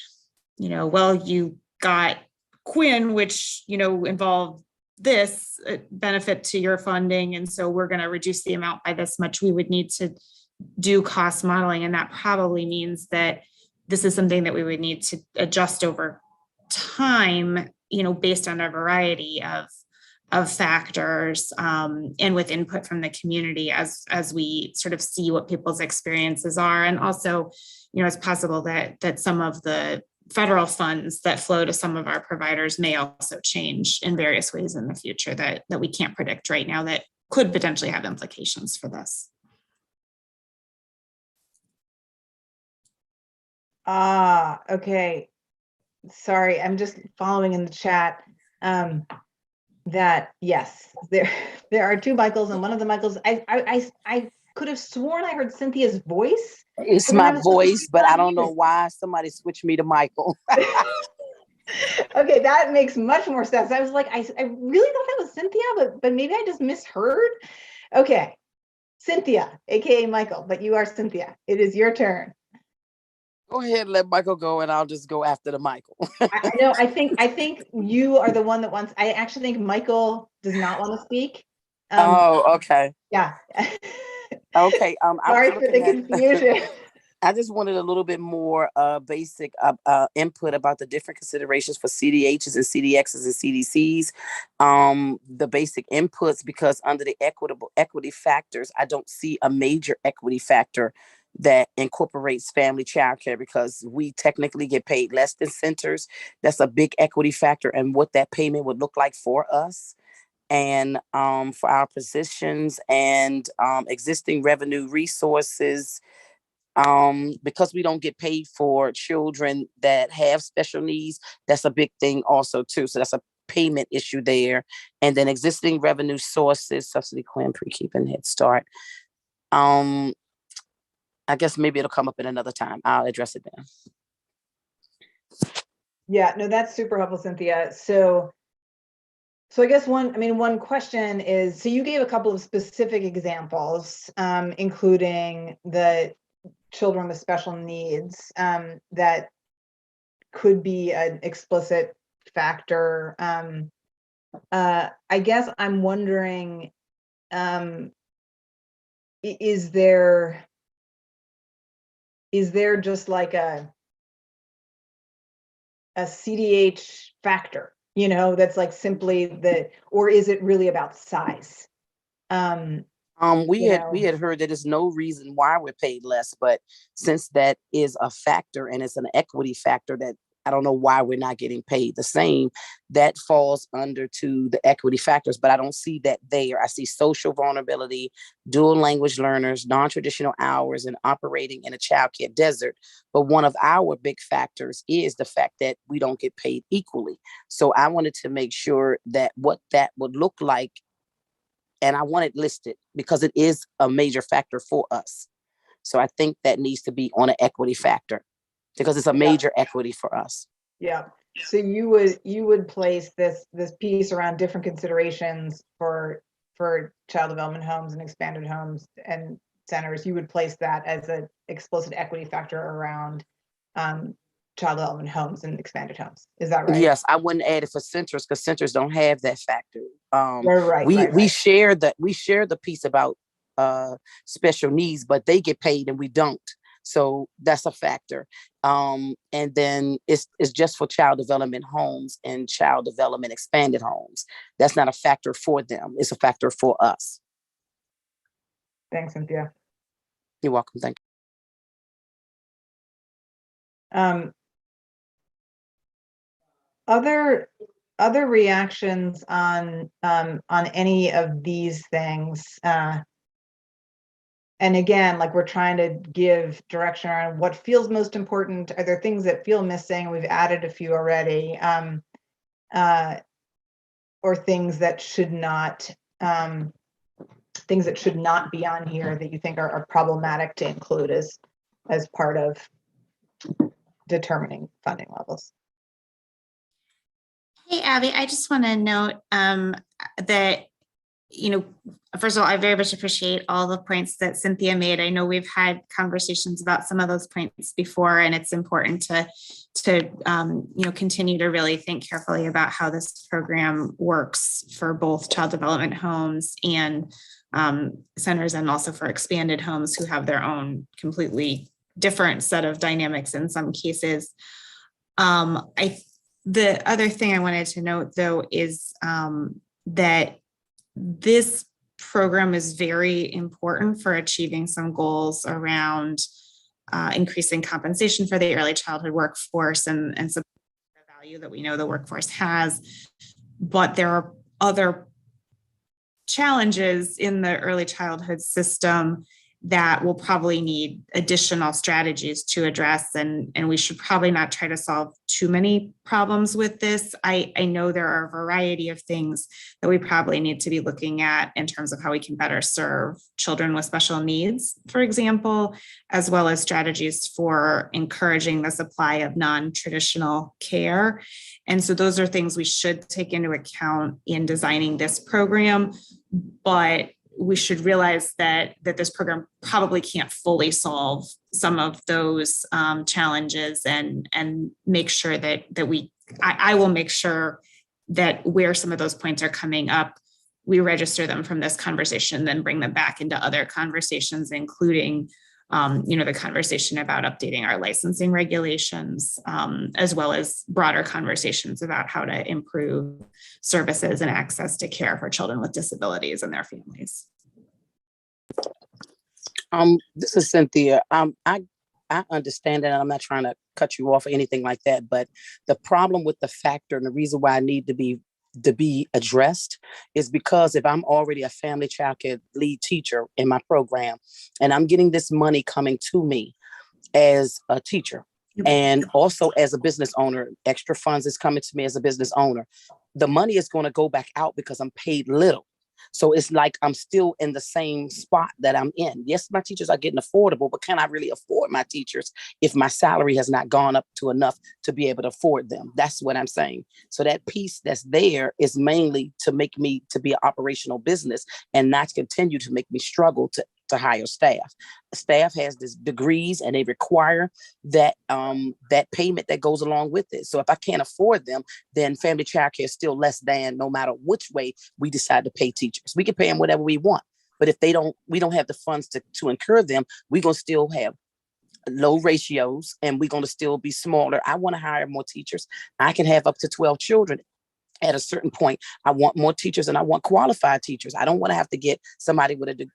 well, you got Quinn, which, involved this benefit to your funding, and so we're going to reduce the amount by this much. We would need to do cost modeling, and that probably means that this is something that we would need to adjust over time, based on a variety of factors, and with input from the community as we sort of see what people's experiences are. And also, it's possible that some of the federal funds that flow to some of our providers may also change in various ways in the future that we can't predict right now, that could potentially have implications for this. Okay. Sorry, I'm just following in the chat that yes, there are two Michaels, and one of the Michaels, I could have sworn I heard Cynthia's voice. It's my voice, but I don't know why somebody switched me to Michael. Okay, that makes much more sense. I was like, I really thought that was Cynthia, but maybe I just misheard. Okay, Cynthia, aka Michael, but you are Cynthia. It is your turn. Go ahead, let Michael go, and I'll just go after the Michael. I know. I think you are the one that wants. I actually think Michael does not want to speak. Oh, okay. Yeah. Okay. Sorry for the confusion. I just wanted a little bit more basic input about the different considerations for CDHs and CDXs and CDCs. The basic inputs, because under the equity factors, I don't see a major equity factor that incorporates family childcare, because we technically get paid less than centers. That's a big equity factor, and what that payment would look like for us and for our positions and existing revenue resources. Because we don't get paid for children that have special needs, that's a big thing also too. So that's a payment issue there. And then existing revenue sources, subsidy plan, pre-keep, and Head Start. I guess maybe it'll come up in another time. I'll address it then. Yeah, no, that's super helpful, Cynthia. So I guess one question is, so you gave a couple of specific examples, including the children with special needs, that could be an explicit factor. I guess I'm wondering, is there just like a CDH factor, that's like simply or is it really about size? We had heard that there's no reason why we're paid less, but since that is a factor and it's an equity factor, that I don't know why we're not getting paid the same, that falls under to the equity factors, but I don't see that there. I see social vulnerability, dual language learners, non-traditional hours, and operating in a childcare desert. But one of our big factors is the fact that we don't get paid equally. So I wanted to make sure that what that would look like, and I want it listed because it is a major factor for us. So I think that needs to be on an equity factor because it's a major equity for us. Yeah. So you would place this piece around different considerations for child development homes and expanded homes and centers. You would place that as an explicit equity factor around child development homes and expanded homes. Is that right? Yes, I wouldn't add it for centers because centers don't have that factor. Right. We share the piece about special needs, but they get paid and we don't. So that's a factor. And then it's just for child development homes and child development expanded homes. That's not a factor for them. It's a factor for us. Thanks, Cynthia. You're welcome. Thank Um, other reactions on any of these things? And again, like, we're trying to give direction around what feels most important. Are there things that feel missing? We've added a few already. Or things that should not be on here that you think are problematic to include as part of determining funding levels. Hey, Abby, I just want to note that, first of all, I very much appreciate all the points that Cynthia made. I know we've had conversations about some of those points before, and it's important to continue to really think carefully about how this program works for both child development homes and centers, and also for expanded homes who have their own completely different set of dynamics in some cases. The other thing I wanted to note, though, is that this program is very important for achieving some goals around increasing compensation for the early childhood workforce and some the value that we know the workforce has. But there are other challenges in the early childhood system that will probably need additional strategies to address, and we should probably not try to solve too many problems with this. I know there are a variety of things that we probably need to be looking at in terms of how we can better serve children with special needs, for example, as well as strategies for encouraging the supply of non-traditional care. And so those are things we should take into account in designing this program, but we should realize that this program probably can't fully solve some of those challenges, and make sure that I will make sure that where some of those points are coming up, we register them from this conversation, then bring them back into other conversations, including the conversation about updating our licensing regulations, as well as broader conversations about how to improve services and access to care for children with disabilities and their families. This is Cynthia. I understand that, and I'm not trying to cut you off or anything like that, but the problem with the factor and the reason why I need to be addressed is because if I'm already a family child care lead teacher in my program and I'm getting this money coming to me as a teacher and also as a business owner, extra funds is coming to me as a business owner, the money is going to go back out because I'm paid little. So it's like I'm still in the same spot that I'm in. Yes, my teachers are getting affordable, but can I really afford my teachers if my salary has not gone up to enough to be able to afford them? That's what I'm saying. So that piece that's there is mainly to make me to be an operational business and not continue to make me struggle to hire staff. Staff has this degrees and they require that that payment that goes along with it. So if I can't afford them, then family child care is still less than, no matter which way we decide to pay teachers. We can pay them whatever we want, but if we don't have the funds to incur them, we're gonna still have low ratios and we're gonna still be smaller. I want to hire more teachers. I can have up to 12 children. At a certain point, I want more teachers and I want qualified teachers. I don't want to have to get somebody with a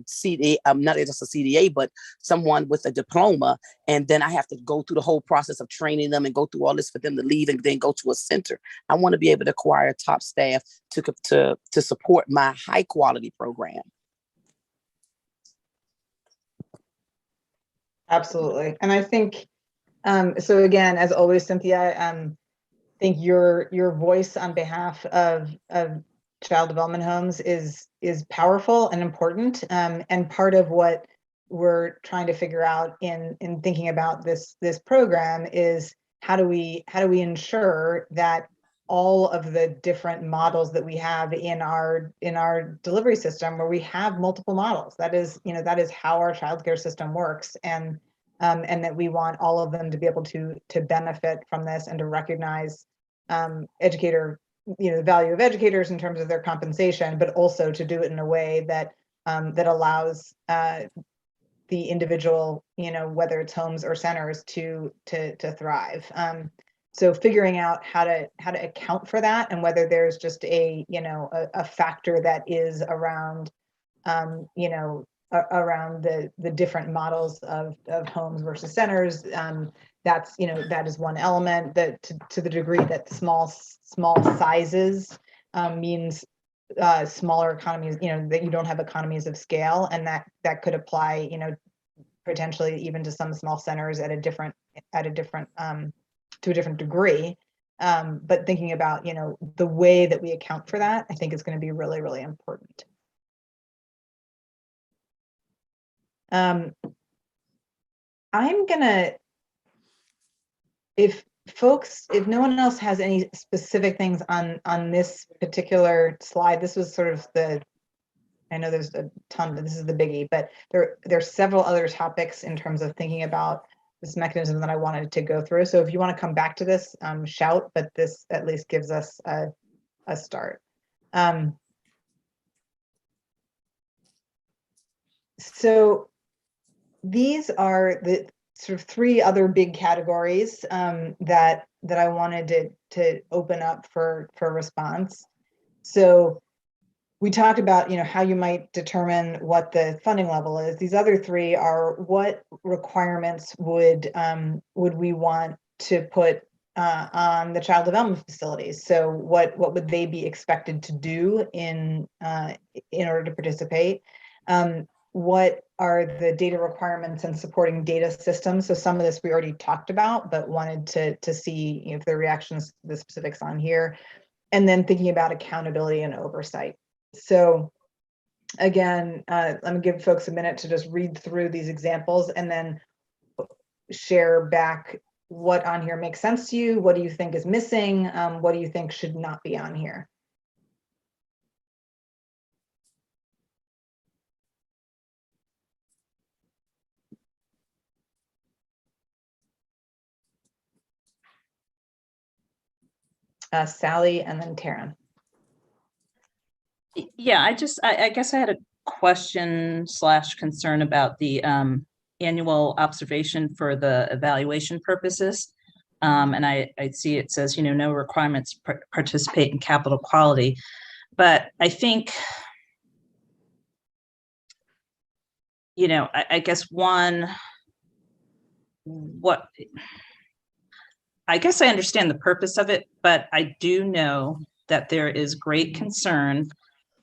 CDA, not just a CDA, but someone with a diploma. And then I have to go through the whole process of training them and go through all this for them to leave and then go to a center. I want to be able to acquire top staff to support my high quality program. Absolutely. And I think, so again, as always, Cynthia, think your voice on behalf of child development homes is powerful and important, and part of what we're trying to figure out in thinking about this program is how do we ensure that all of the different models that we have in our delivery system, where we have multiple models, that is how our childcare system works, and that we want all of them to be able to benefit from this and to recognize the value of educators in terms of their compensation, but also to do it in a way that that allows the individual, whether it's homes or centers, to thrive. So figuring out how to account for that, and whether there's just a factor that is around around the different models of homes versus centers. That's, that is one element that to the degree that small sizes means smaller economies, that you don't have economies of scale, and that could apply, potentially even to some small centers to a different degree. But thinking about, the way that we account for that, I think is going to be really, really important. I'm gonna, if no one else has any specific things on this particular slide, this was sort of I know there's a ton, but this is the biggie, but there's several other topics in terms of thinking about this mechanism that I wanted to go through. So if you want to come back to this, shout, but this at least gives us a start. So these are the sort of three other big categories that I wanted to open up for response. So we talked about, how you might determine what the funding level is. These other three are what requirements would we want to put on the child development facilities. So what would they be expected to do in order to participate? What are the data requirements and supporting data systems? So some of this we already talked about, but wanted to see if there are reactions to the specifics on here. And then thinking about accountability and oversight. So again, let me give folks a minute to just read through these examples and then share back what on here makes sense to you. What do you think is missing? What do you think should not be on here? Sally and then Taryn. Yeah, I guess I had a question / concern about the annual observation for the evaluation purposes. And I see it says, no requirements participate in capital quality. But I think, I guess I guess I understand the purpose of it, but I do know that there is great concern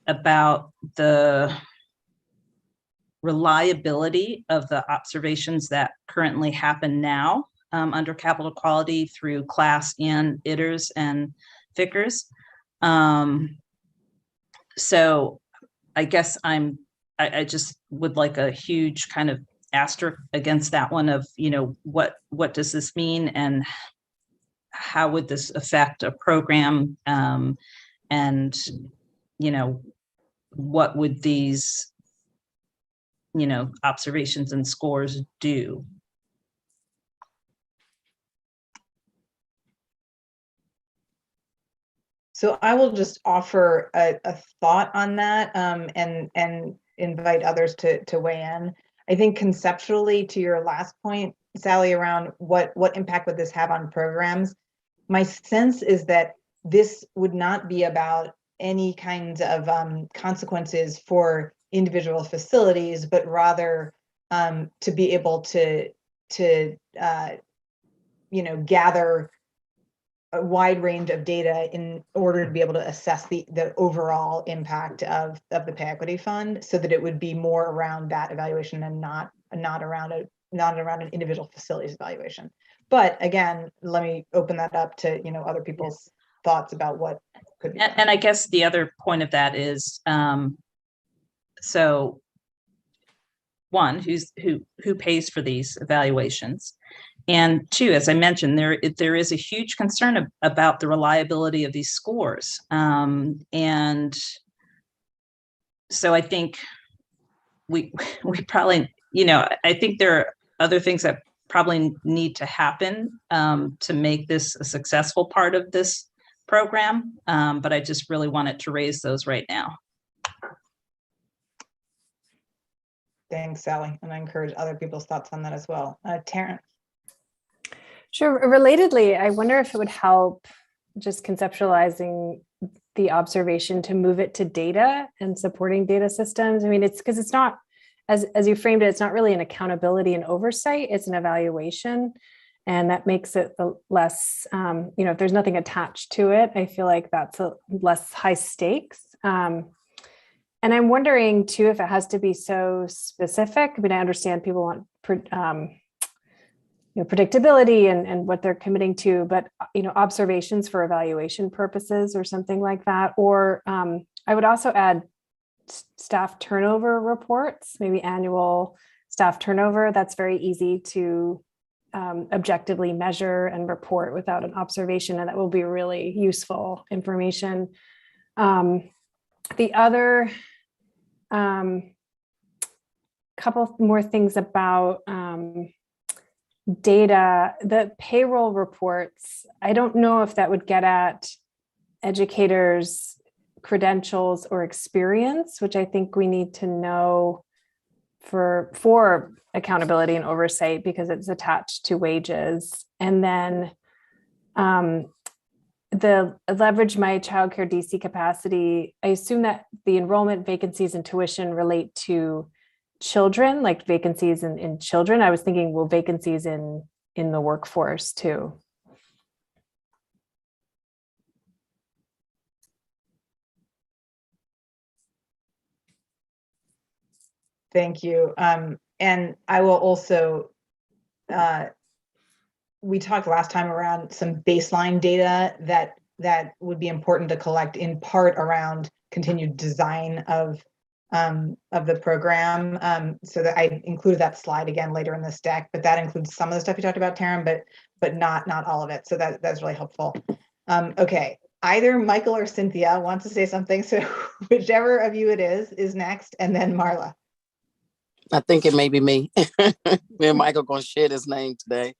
about the reliability of the observations that currently happen now under capital quality through class and ITERs and FICRs. So I guess I just would like a huge kind of asterisk against that one of, what does this mean and how would this affect a program? And, what would these, observations and scores do? So I will just offer a thought on that and invite others to weigh in. I think conceptually, to your last point, Sally, around what impact would this have on programs, my sense is that this would not be about any kinds of consequences for individual facilities, but rather to be able to gather a wide range of data in order to be able to assess the overall impact of the pay equity fund, so that it would be more around that evaluation and not around an individual facility's evaluation. But again, let me open that up to other people's thoughts about what could be. And I guess the other point of that is, so one, who pays for these evaluations? And two, as I mentioned, there is a huge concern about the reliability of these scores. And so I think we probably, I think there are other things that probably need to happen to make this a successful part of this program. But I just really wanted to raise those right now. Thanks, Sally. And I encourage other people's thoughts on that as well. Taryn. Sure. Relatedly, I wonder if it would help just conceptualizing the observation to move it to data and supporting data systems. I mean, it's because it's not as you framed it, it's not really an accountability and oversight, it's an evaluation. And that makes it the less, if there's nothing attached to it, I feel like that's a less high stakes. And I'm wondering too, if it has to be so specific. I mean, I understand people want predictability and what they're committing to, but observations for evaluation purposes or something like that. Or I would also add staff turnover reports, maybe annual staff turnover. That's very easy to objectively measure and report without an observation, and that will be really useful information. The other couple more things about data, the payroll reports, I don't know if that would get at educators' credentials or experience, which I think we need to know for accountability and oversight, because it's attached to wages. And then the leverage my childcare DC capacity, I assume that the enrollment, vacancies, and tuition relate to children, like vacancies in children. I was thinking, well, vacancies in the workforce too. Thank you. And I will also, we talked last time around some baseline data that would be important to collect, in part around continued design of the program. So that I included that slide again later in this deck, but that includes some of the stuff you talked about, Taryn, but not all of it. So that's really helpful. Okay, either Michael or Cynthia wants to say something. So whichever of you it is next, and then Marla. I think it may be me. Me and Michael gonna share this name today.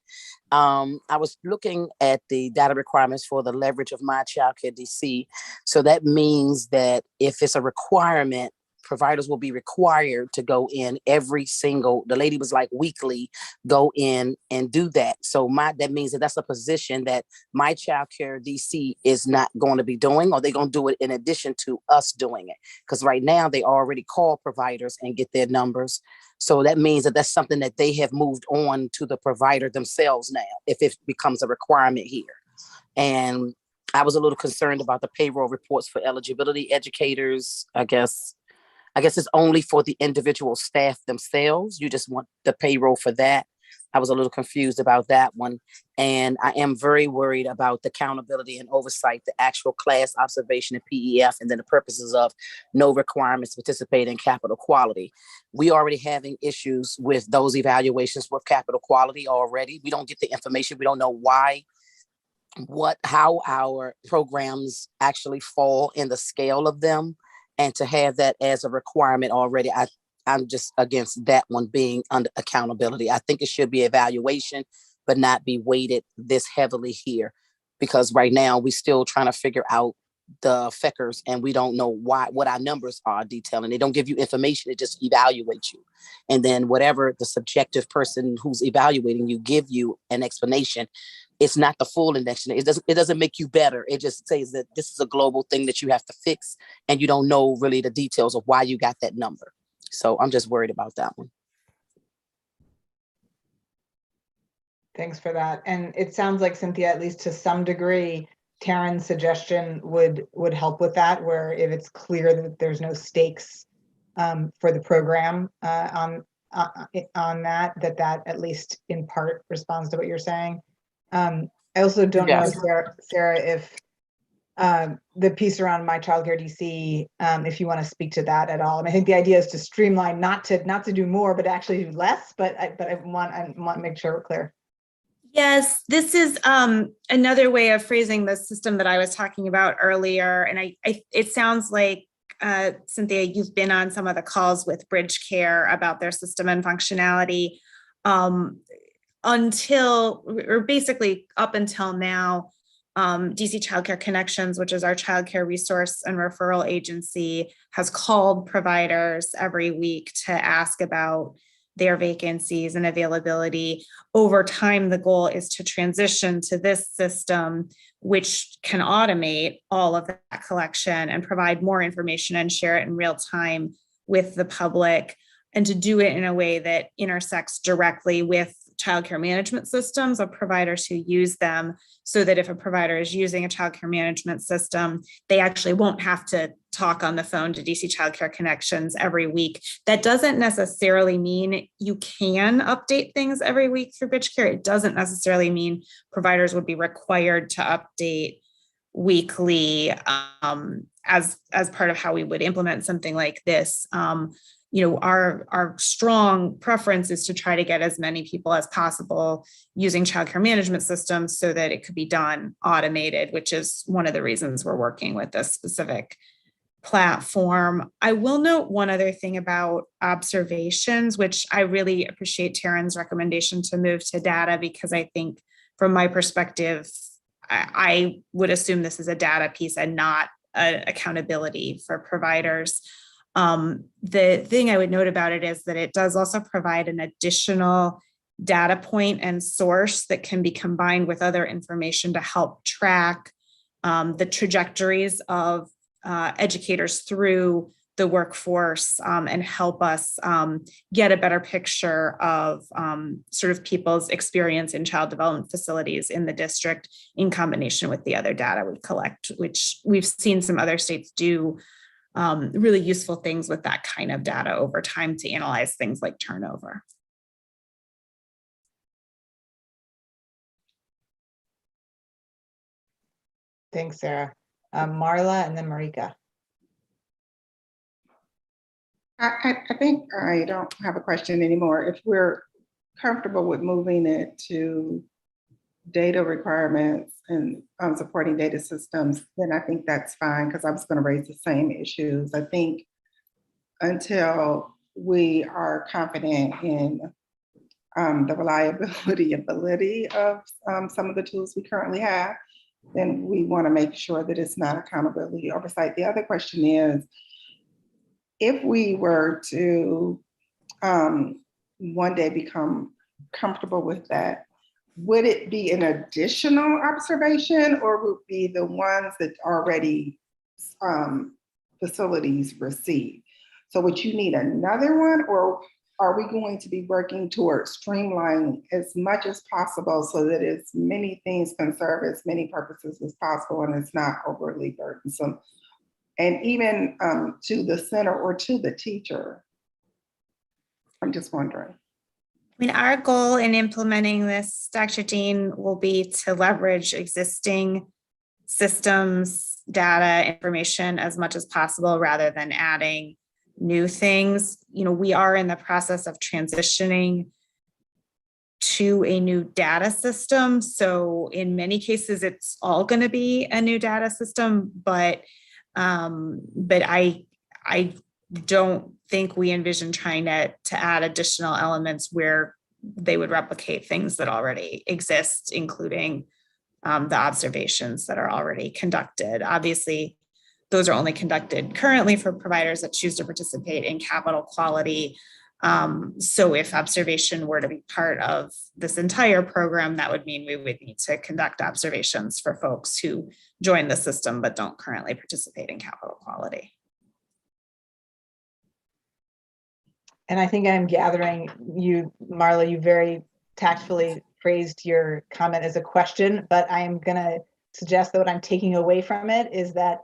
I was looking at the data requirements for the leverage of My Child Care DC. So that means that if it's a requirement, providers will be required to go in the lady was like weekly, go in and do that. So that means that's a position that My Child Care DC is not going to be doing, or they're going to do it in addition to us doing it. Because right now they already call providers and get their numbers. So that means that's something that they have moved on to the provider themselves now, if it becomes a requirement here. And I was a little concerned about the payroll reports for eligibility educators. I guess it's only for the individual staff themselves. You just want the payroll for that. I was a little confused about that one. And I am very worried about the accountability and oversight, the actual class observation and PEF, and then the purposes of no requirements to participate in capital quality. We already having issues with those evaluations with capital quality already. We don't get the information. We don't know how our programs actually fall in the scale of them. And to have that as a requirement already, I'm just against that one being under accountability. I think it should be evaluation, but not be weighted this heavily here. Because right now we're still trying to figure out the FECers, and we don't know what our numbers are detailing. They don't give you information, it just evaluates you. And then whatever the subjective person who's evaluating you give you an explanation, it's not the full index. It doesn't make you better. It just says that this is a global thing that you have to fix, and you don't know really the details of why you got that number. So I'm just worried about that one. Thanks for that. And it sounds like, Cynthia, at least to some degree, Taryn's suggestion would help with that, where if it's clear that there's no stakes for the program on that at least in part responds to what you're saying. I also don't know, Sarah, if the piece around My Child Care DC, if you want to speak to that at all. And I think the idea is to streamline, not to do more, but actually do less. But I want to make sure we're clear. Yes, this is another way of phrasing the system that I was talking about earlier. And it sounds like, Cynthia, you've been on some of the calls with Bridge Care about their system and functionality. Basically up until now, DC Childcare Connections, which is our childcare resource and referral agency, has called providers every week to ask about their vacancies and availability. Over time, the goal is to transition to this system, which can automate all of that collection and provide more information and share it in real time with the public. and to do it in a way that intersects directly with childcare management systems of providers who use them, so that if a provider is using a childcare management system, they actually won't have to talk on the phone to DC Childcare Connections every week. That doesn't necessarily mean you can update things every week through BitchCare. It doesn't necessarily mean providers would be required to update weekly as part of how we would implement something like this. Our strong preference is to try to get as many people as possible using childcare management systems so that it could be done automated, which is one of the reasons we're working with this specific platform. I will note one other thing about observations, which I really appreciate Taryn's recommendation to move to data, because I think from my perspective, I would assume this is a data piece and not accountability for providers. The thing I would note about it is that it does also provide an additional data point and source that can be combined with other information to help track the trajectories of educators through the workforce and help us get a better picture of sort of people's experience in child development facilities in the district in combination with the other data we collect, which we've seen some other states do really useful things with that kind of data over time to analyze things like turnover. Thanks, Sarah. Marla and then Marika. I think I don't have a question anymore. If we're comfortable with moving it to data requirements and supporting data systems, then I think that's fine, because I was going to raise the same issues. I think until we are confident in the reliability and validity of some of the tools we currently have, then we want to make sure that it's not accountability oversight. The other question is, if we were to one day become comfortable with that, would it be an additional observation, or would it be the ones that already facilities receive? So would you need another one, or are we going to be working towards streamlining as much as possible so that as many things can serve as many purposes as possible and it's not overly burdensome? And even to the center or to the teacher? I'm just wondering. I mean, our goal in implementing this, Dr. Dean, will be to leverage existing systems, data, information as much as possible rather than adding new things. We are in the process of transitioning to a new data system. So in many cases, it's all going to be a new data system, but I don't think we envision trying to add additional elements where they would replicate things that already exist, including the observations that are already conducted. Obviously, those are only conducted currently for providers that choose to participate in capital quality. So if observation were to be part of this entire program, that would mean we would need to conduct observations for folks who join the system but don't currently participate in capital quality. And I think I'm gathering you, Marla, you very tactfully phrased your comment as a question, but I am going to suggest that what I'm taking away from it is that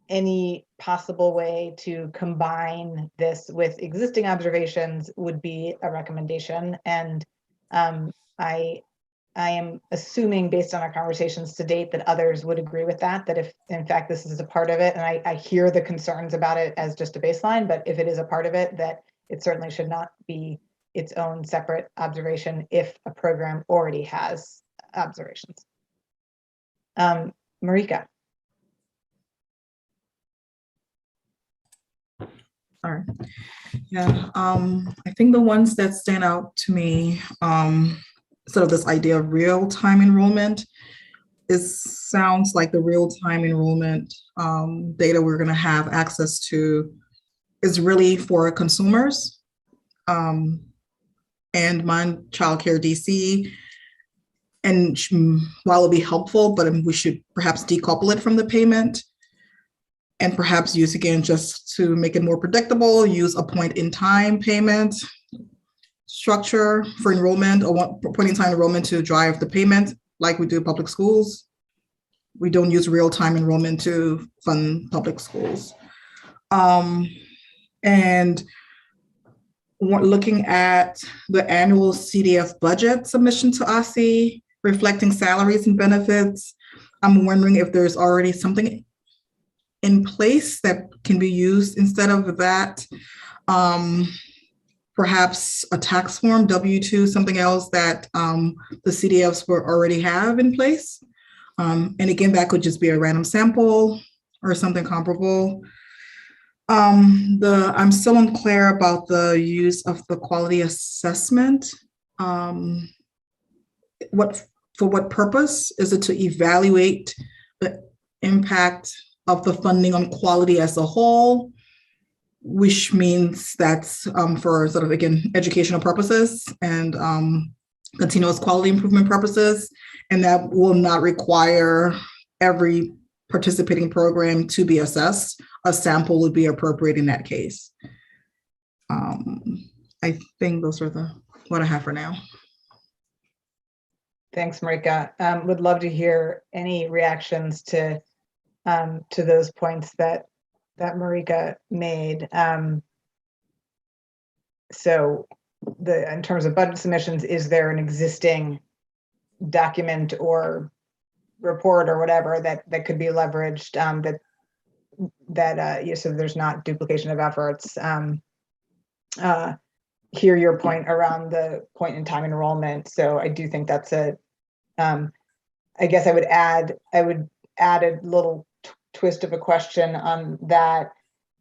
any possible way to combine this with existing observations would be a recommendation. And I am assuming, based on our conversations to date, that others would agree with that if in fact this is a part of it. And I hear the concerns about it as just a baseline, but if it is a part of it, that it certainly should not be its own separate observation if a program already has observations. Marika. Sorry. Yeah, I think the ones that stand out to me, sort of this idea of real-time enrollment, sounds like the real-time enrollment data we're going to have access to is really for consumers. And my childcare DC, and while it'll be helpful, but we should perhaps decouple it from the payment. and perhaps use again, just to make it more predictable, use a point in time payment structure for enrollment, or one point in time enrollment to drive the payment like we do public schools. We don't use real-time enrollment to fund public schools. And looking at the annual CDF budget submission to ECE, reflecting salaries and benefits, I'm wondering if there's already something in place that can be used instead of that. Perhaps a tax form, W-2, something else that the CDFs will already have in place. And again, that could just be a random sample or something comparable. I'm still unclear about the use of the quality assessment. For what purpose? Is it to evaluate the impact of the funding on quality as a whole, which means that's for sort of, again, educational purposes and continuous quality improvement purposes, and that will not require every participating program to be assessed. A sample would be appropriate in that case. I think those are what I have for now. Thanks, Marika. Would love to hear any reactions to those points that Marika made. So in terms of budget submissions, is there an existing document or report or whatever that could be leveraged, so there's not duplication of efforts? Hear your point around the point in time enrollment. So I do think that's I guess I would add a little twist of a question on that.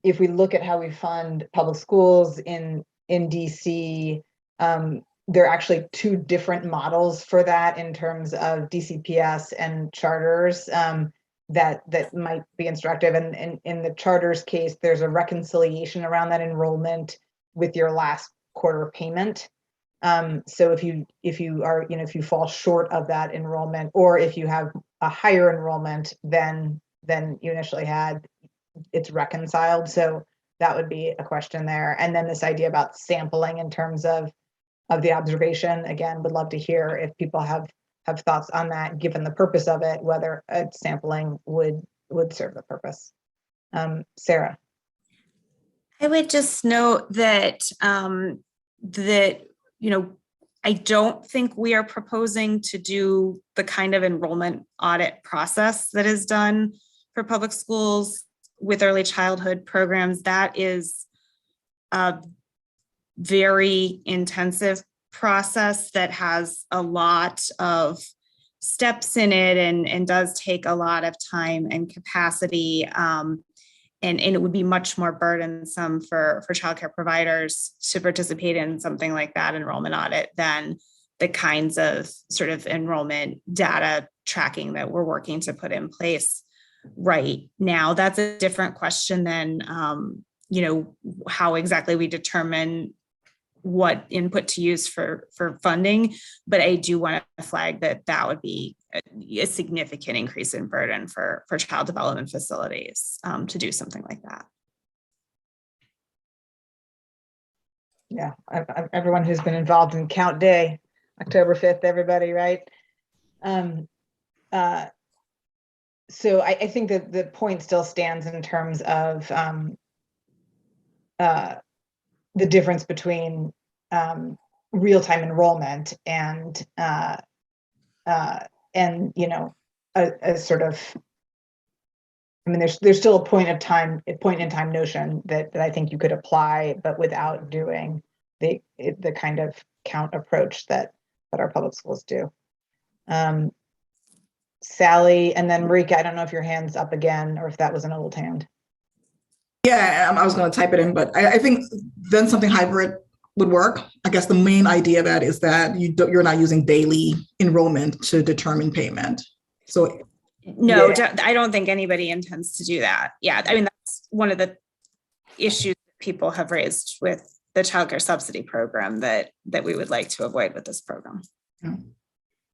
If we look at how we fund public schools in DC, there are actually two different models for that in terms of DCPS and charters that might be instructive. And in the charters case, there's a reconciliation around that enrollment with your last quarter payment. So if you fall short of that enrollment, or if you have a higher enrollment than you initially had, it's reconciled. So that would be a question there. And then this idea about sampling in terms of the observation, again, would love to hear if people have thoughts on that, given the purpose of it, whether a sampling would serve the purpose. Sarah. I would just note that I don't think we are proposing to do the kind of enrollment audit process that is done for public schools with early childhood programs. That is a very intensive process that has a lot of steps in it and does take a lot of time and capacity. And it would be much more burdensome for childcare providers to participate in something like that enrollment audit than the kinds of sort of enrollment data tracking that we're working to put in place right now. That's a different question than, how exactly we determine what input to use for funding. But I do want to flag that would be a significant increase in burden for child development facilities to do something like that. Yeah, everyone who's been involved in Count Day, October 5th, everybody, right? So I think that the point still stands in terms of the difference between real-time enrollment and a sort of, I mean, there's still a point in time notion that I think you could apply, but without doing the kind of count approach that our public schools do. Sally, and then Marika, I don't know if your hand's up again or if that was an old hand. Yeah, I was going to type it in, but I think then something hybrid would work. I guess the main idea of that is that you're not using daily enrollment to determine payment. So no, yeah. I don't think anybody intends to do that. Yeah, I mean, that's one of the issues that people have raised with the childcare subsidy program that we would like to avoid with this program. Yeah.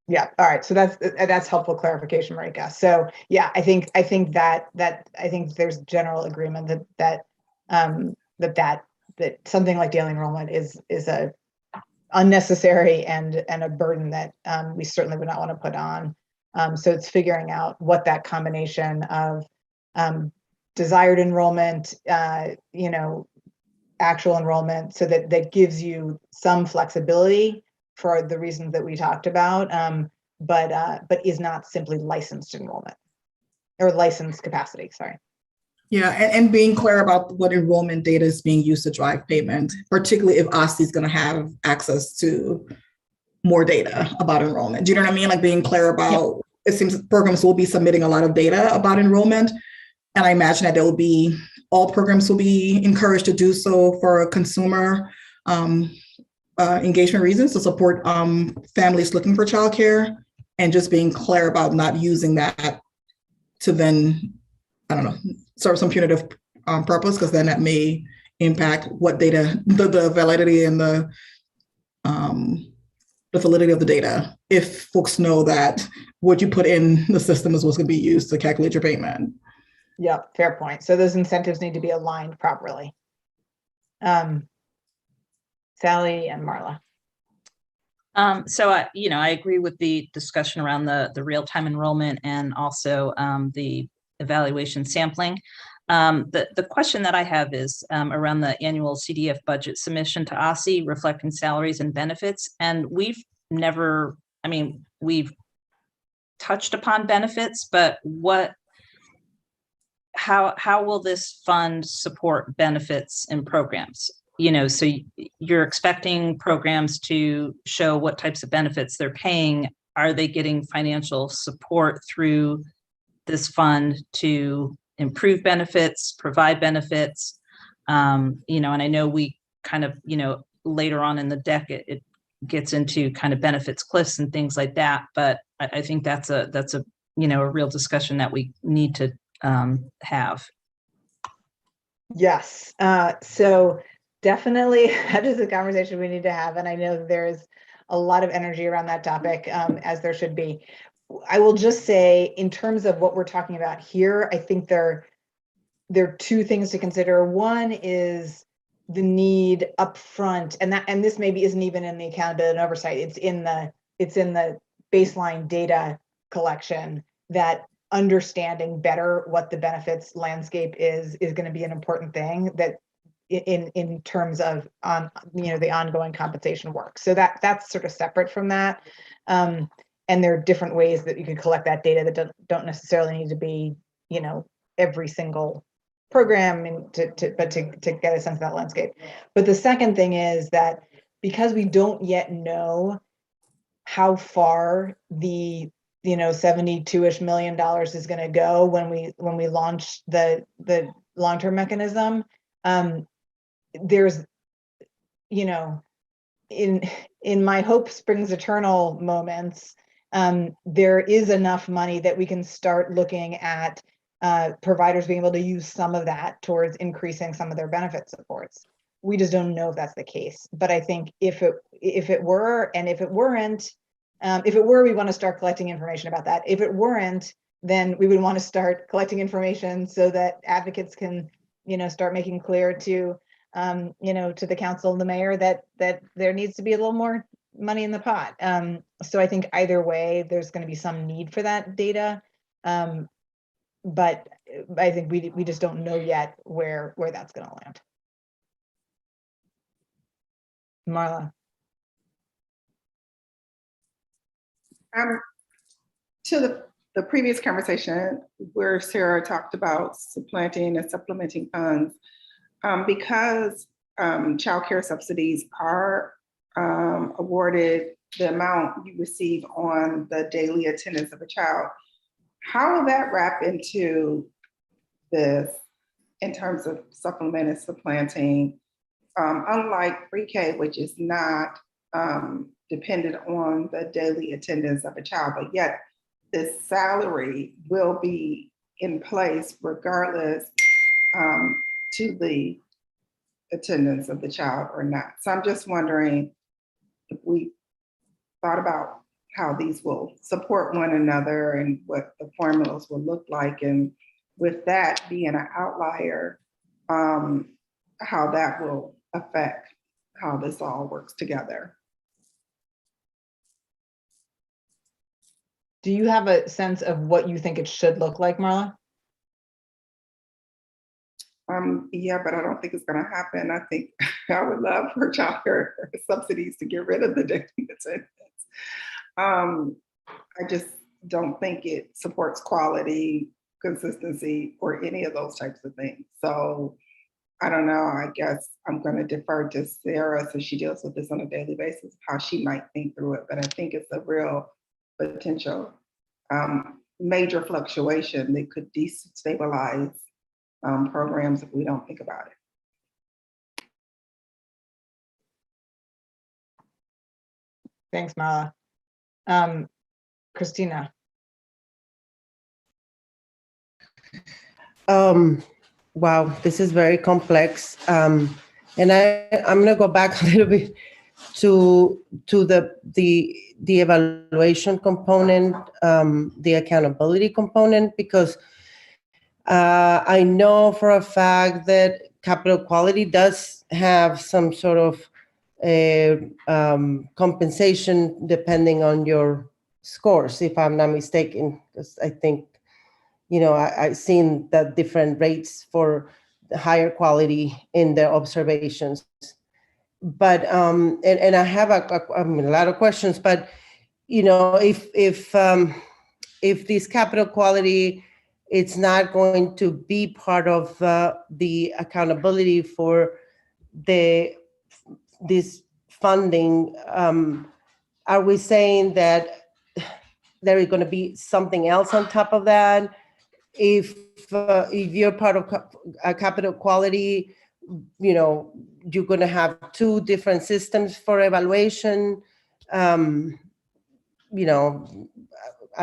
Yeah, all right. So that's helpful clarification, Marika. So yeah, I think there's general agreement that something like daily enrollment is a unnecessary and a burden that we certainly would not want to put on. So it's figuring out what that combination of desired enrollment, actual enrollment, so that gives you some flexibility for the reasons that we talked about, but is not simply licensed enrollment or licensed capacity, sorry. Yeah, and being clear about what enrollment data is being used to drive payment, particularly if OSCE is going to have access to more data about enrollment. Do you know what I mean? Like being clear about, it seems programs will be submitting a lot of data about enrollment. And I imagine that all programs will be encouraged to do so for consumer engagement reasons to support families looking for childcare, and just being clear about not using that to then, I don't know, serve some punitive purpose, because then that may impact what data, the validity and the validity of the data, if folks know that what you put in the system is what's going to be used to calculate your payment. Yeah, fair point. So those incentives need to be aligned properly. Sally and Marla. So I agree with the discussion around the real-time enrollment and also the evaluation sampling. The question that I have is around the annual CDF budget submission to OSCE reflecting salaries and benefits. And we've touched upon benefits, but how will this fund support benefits and programs? So you're expecting programs to show what types of benefits they're paying. Are they getting financial support through this fund to improve benefits, provide benefits? And I know we kind of, later on in the deck, it gets into kind of benefits cliffs and things like that. But I think that's a real discussion that we need to have. Yes. So definitely that is a conversation we need to have. And I know there's a lot of energy around that topic, as there should be. I will just say, in terms of what we're talking about here, I think there are two things to consider. One is the need upfront, and this maybe isn't even in the accountability and oversight. It's in the baseline data collection, that understanding better what the benefits landscape is going to be an important thing, that in terms of the ongoing compensation work. So that's sort of separate from that. And there are different ways that you can collect that data that don't necessarily need to be, every single program, and to get a sense of that landscape. But the second thing is that because we don't yet know how far the $72-ish million is going to go when we launch the long-term mechanism, there's in my hope springs eternal moments, there is enough money that we can start looking at providers being able to use some of that towards increasing some of their benefit supports. We just don't know if that's the case. But I think if it were, and if it weren't, we want to start collecting information about that. If it weren't, then we would want to start collecting information so that advocates can, start making clear to, to the council and the mayor that there needs to be a little more money in the pot. So I think either way, there's going to be some need for that data. But I think we just don't know yet where that's going to land. Marla. To the previous conversation where Sarah talked about supplanting and supplementing funds, because child care subsidies are awarded the amount you receive on the daily attendance of a child, how will that wrap into this in terms of supplement and supplanting? Unlike pre-K, which is not dependent on the daily attendance of a child, but yet the salary will be in place regardless to the attendance of the child or not. So I'm just wondering if we thought about how these will support one another and what the formulas will look like. And with that being an outlier, how that will affect how this all works together. Do you have a sense of what you think it should look like, Marla? Yeah, but I don't think it's going to happen. I think I would love for childcare subsidies to get rid of the daily attendance. I just don't think it supports quality, consistency, or any of those types of things. So I don't know. I guess I'm going to defer to Sarah, so she deals with this on a daily basis, how she might think through it. But I think it's a real potential major fluctuation that could destabilize programs if we don't think about it. Thanks, Marla. Christina. Wow, this is very complex. And I'm going to go back a little bit to the evaluation component, the accountability component, because I know for a fact that capital quality does have some sort of compensation depending on your scores, if I'm not mistaken, because I think, I've seen the different rates for the higher quality in their observations. But, and I have a lot of questions, but, if this capital quality, it's not going to be part of the accountability for this funding, are we saying that there is going to be something else on top of that? If you're part of capital quality, you're going to have two different systems for evaluation. I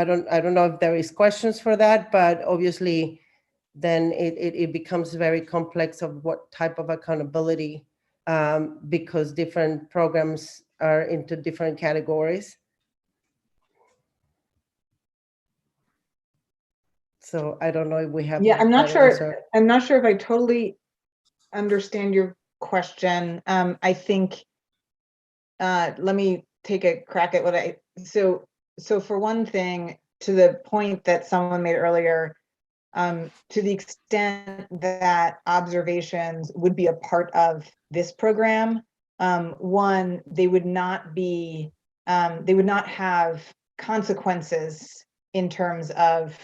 don't know if there is questions for that, but obviously then it becomes very complex of what type of accountability, because different programs are into different categories. So I don't know if we have. Yeah, I'm not that sure. answer. I'm not sure if I totally understand your question. I think, let me take a crack at what so for one thing, to the point that someone made earlier, to the extent that observations would be a part of this program, one, they would not have consequences in terms of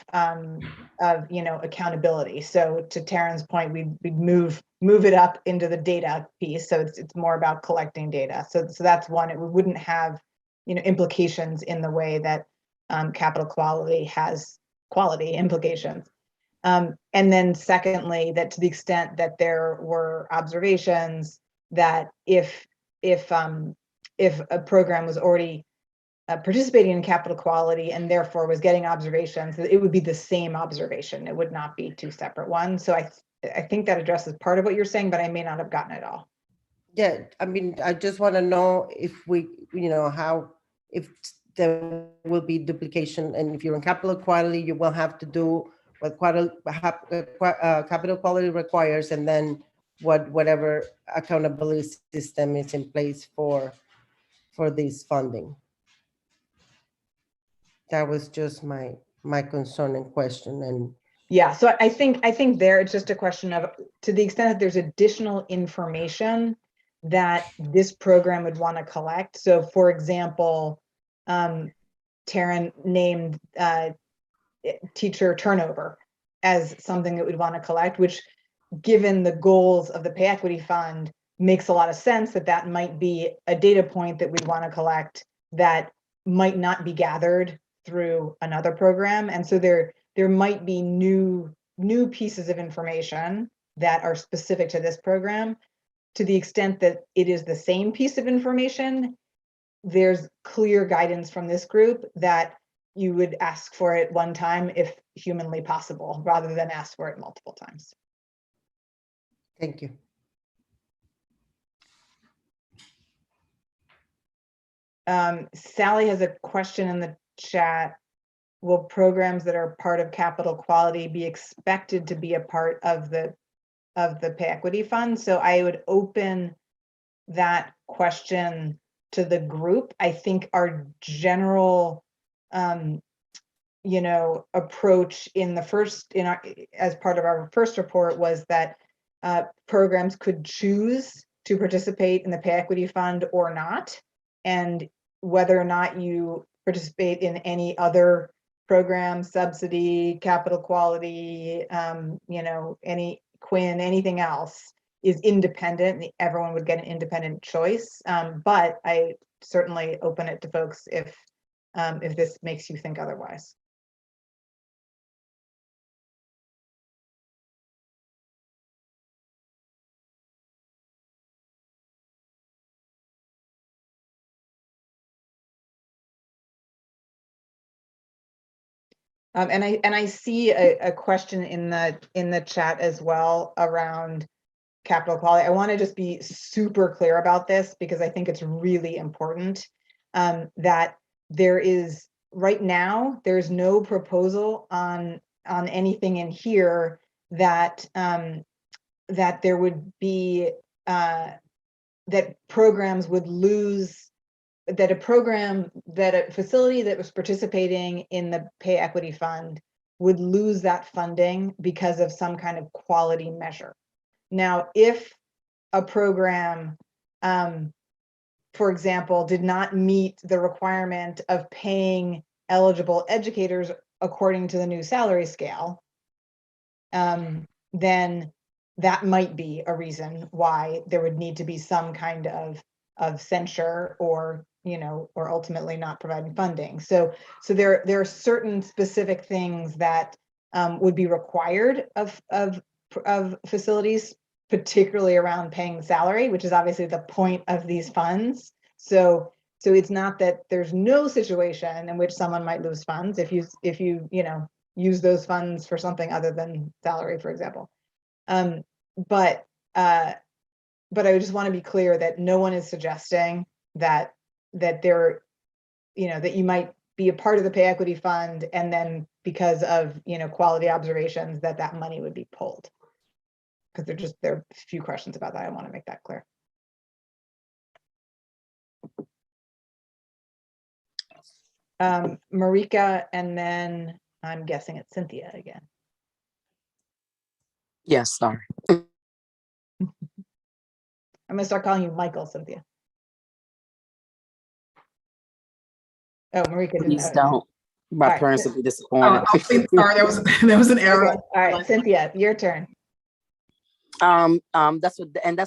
accountability. So to Taryn's point, we'd move it up into the data piece. So it's more about collecting data. So that's one. It wouldn't have implications in the way that capital quality has quality implications. And then secondly, that to the extent that there were observations that if a program was already participating in capital quality and therefore was getting observations, it would be the same observation. It would not be two separate ones. So I think that addresses part of what you're saying, but I may not have gotten it all. Yeah, I mean, I just want to know if we, if there will be duplication, and if you're in capital quality, you will have to do what capital quality requires, and then whatever accountability system is in place for this funding. That was just my concern and question. And yeah, so I think there it's just a question of, to the extent that there's additional information that this program would want to collect. So for example, Taryn named teacher turnover as something that we'd want to collect, which, given the goals of the Pay Equity Fund, makes a lot of sense that might be a data point that we'd want to collect that might not be gathered through another program. And so there might be new pieces of information that are specific to this program. To the extent that it is the same piece of information, there's clear guidance from this group that you would ask for it one time if humanly possible, rather than ask for it multiple times. thank you. Sally has a question in the chat. Will programs that are part of capital quality be expected to be a part of the pay equity fund? So I would open that question to the group. I think our general approach as part of our first report was that programs could choose to participate in the pay equity fund or not, and whether or not you participate in any other program, subsidy, capital quality, any Quinn, anything else is independent. Everyone would get an independent choice, but I certainly open it to folks if this makes you think otherwise. And I see a question in the chat as well around capital quality. I want to just be super clear about this because I think it's really important that there is right now there's no proposal on anything in here that that there would be that programs would lose, that a facility that was participating in the pay equity fund would lose that funding because of some kind of quality measure. Now, if a program, for example, did not meet the requirement of paying eligible educators according to the new salary scale, then that might be a reason why there would need to be some kind of censure or ultimately not providing funding. So there are certain specific things that would be required of facilities, particularly around paying salary, which is obviously the point of these funds. So it's not that there's no situation in which someone might lose funds if you use those funds for something other than salary, for example. But I just want to be clear that no one is suggesting that there, that you might be a part of the pay equity fund and then because of quality observations that money would be pulled. Because there are a few questions about that. I want to make that clear. Marika, and then I'm guessing it's Cynthia again. Yes, sorry. I'm gonna start calling you Michael, Cynthia. Oh, Marika. Please don't. My right. parents will be disappointed. Sorry, there was an error. Okay. All right, Cynthia, your turn. That's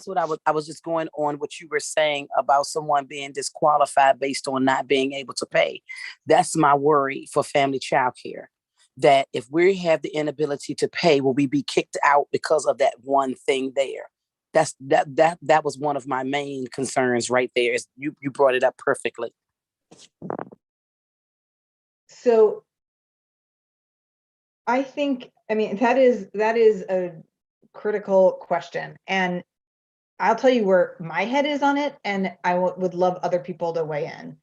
what I was just going on what you were saying about someone being disqualified based on not being able to pay. That's my worry for family child care. That if we have the inability to pay, will we be kicked out because of that one thing there? That was one of my main concerns right there. Is you brought it up perfectly. So I think, that is a critical question. And I'll tell you where my head is on it, and I would love other people to weigh in.